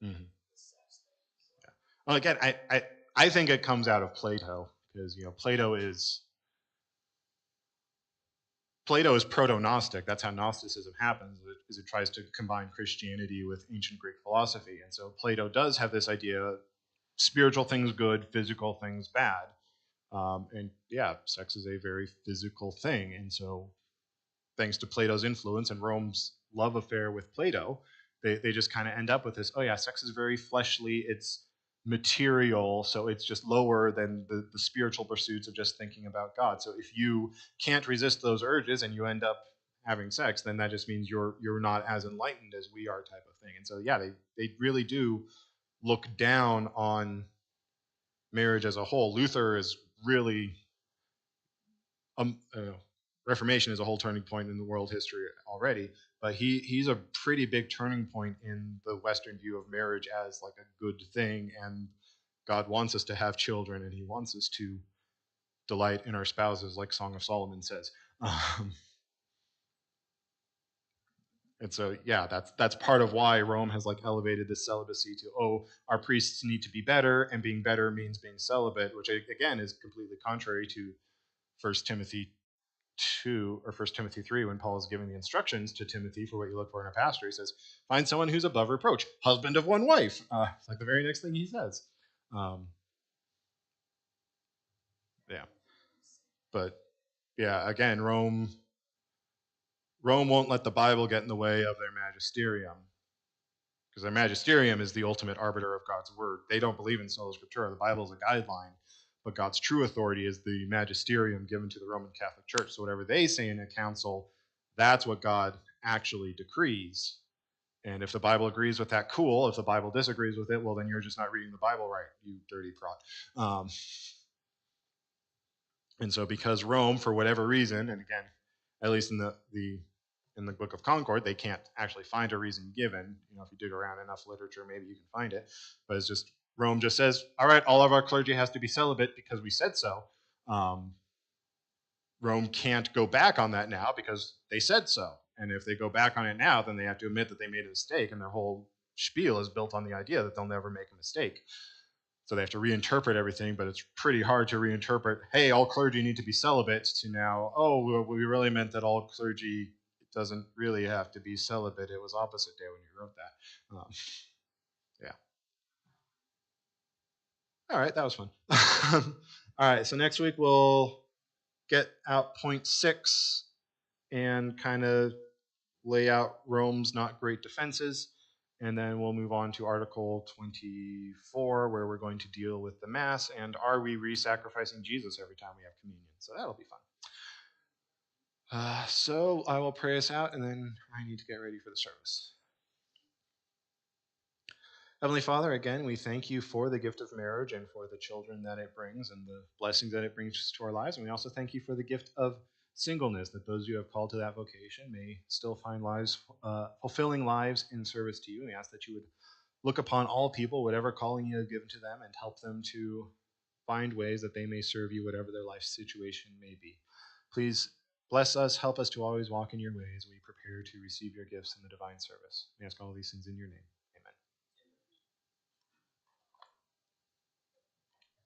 Mm-hmm. Well, again, I think it comes out of Plato, because Plato is proto-Gnostic. That's how Gnosticism happens. Is it tries to combine Christianity with ancient Greek philosophy, and so Plato does have this idea: spiritual things good, physical things bad. And yeah, sex is a very physical thing, and so thanks to Plato's influence and Rome's love affair with Plato, they just kind of end up with this, oh yeah, sex is very fleshly, it's material, so it's just lower than the spiritual pursuits of just thinking about God. So if you can't resist those urges and you end up having sex, then that just means you're not as enlightened as we are, type of thing. And so yeah, they really do look down on marriage as a whole. Luther is really Reformation is a whole turning point in the world history already, but he's a pretty big turning point in the Western view of marriage as like a good thing, and God wants us to have children, and He wants us to delight in our spouses, like Song of Solomon says. Um, And so, yeah, that's part of why Rome has like elevated this celibacy to, oh, our priests need to be better, and being better means being celibate, which again is completely contrary to First Timothy 2 or First Timothy 3 when Paul is giving the instructions to Timothy for what you look for in a pastor. He says, find someone who's above reproach, husband of one wife. It's like the very next thing he says. Yeah, but yeah, again, Rome won't let the Bible get in the way of their magisterium, because their magisterium is the ultimate arbiter of God's word. They don't believe in sola scriptura. The Bible is a guideline, but God's true authority is the magisterium given to the Roman Catholic Church. So whatever they say in a council, that's what God actually decrees. And if the Bible agrees with that, cool. If the Bible disagrees with it, well, then you're just not reading the Bible right, you dirty prod. And so because Rome, for whatever reason, and again, at least in the Book of Concord, they can't actually find a reason given. If you dig around enough literature, maybe you can find it. But it's just Rome just says, all right, all of our clergy has to be celibate because we said so. Rome can't go back on that now because they said so. And if they go back on it now, then they have to admit that they made a mistake, and their whole spiel is built on the idea that they'll never make a mistake. So they have to reinterpret everything, but it's pretty hard to reinterpret, hey, all clergy need to be celibate, to now, oh, we really meant that all clergy doesn't really have to be celibate. It was opposite day when you wrote that. Yeah. All right, that was fun. All right, so next week we'll get out point 6 and kind of lay out Rome's not great defenses. And then we'll move on to Article 24, where we're going to deal with the Mass and are we re-sacrificing Jesus every time we have communion? So that'll be fun. So I will pray us out, and then I need to get ready for the service. Heavenly Father, again, we thank you for the gift of marriage and for the children that it brings and the blessings that it brings to our lives. And we also thank you for the gift of singleness, that those you have called to that vocation may still find lives, fulfilling lives in service to you. And we ask that you would look upon all people, whatever calling you have given to them, and help them to find ways that they may serve you, whatever their life situation may be. Please bless us, help us to always walk in your ways. We prepare to receive your gifts in the divine service. We ask all these things in your name.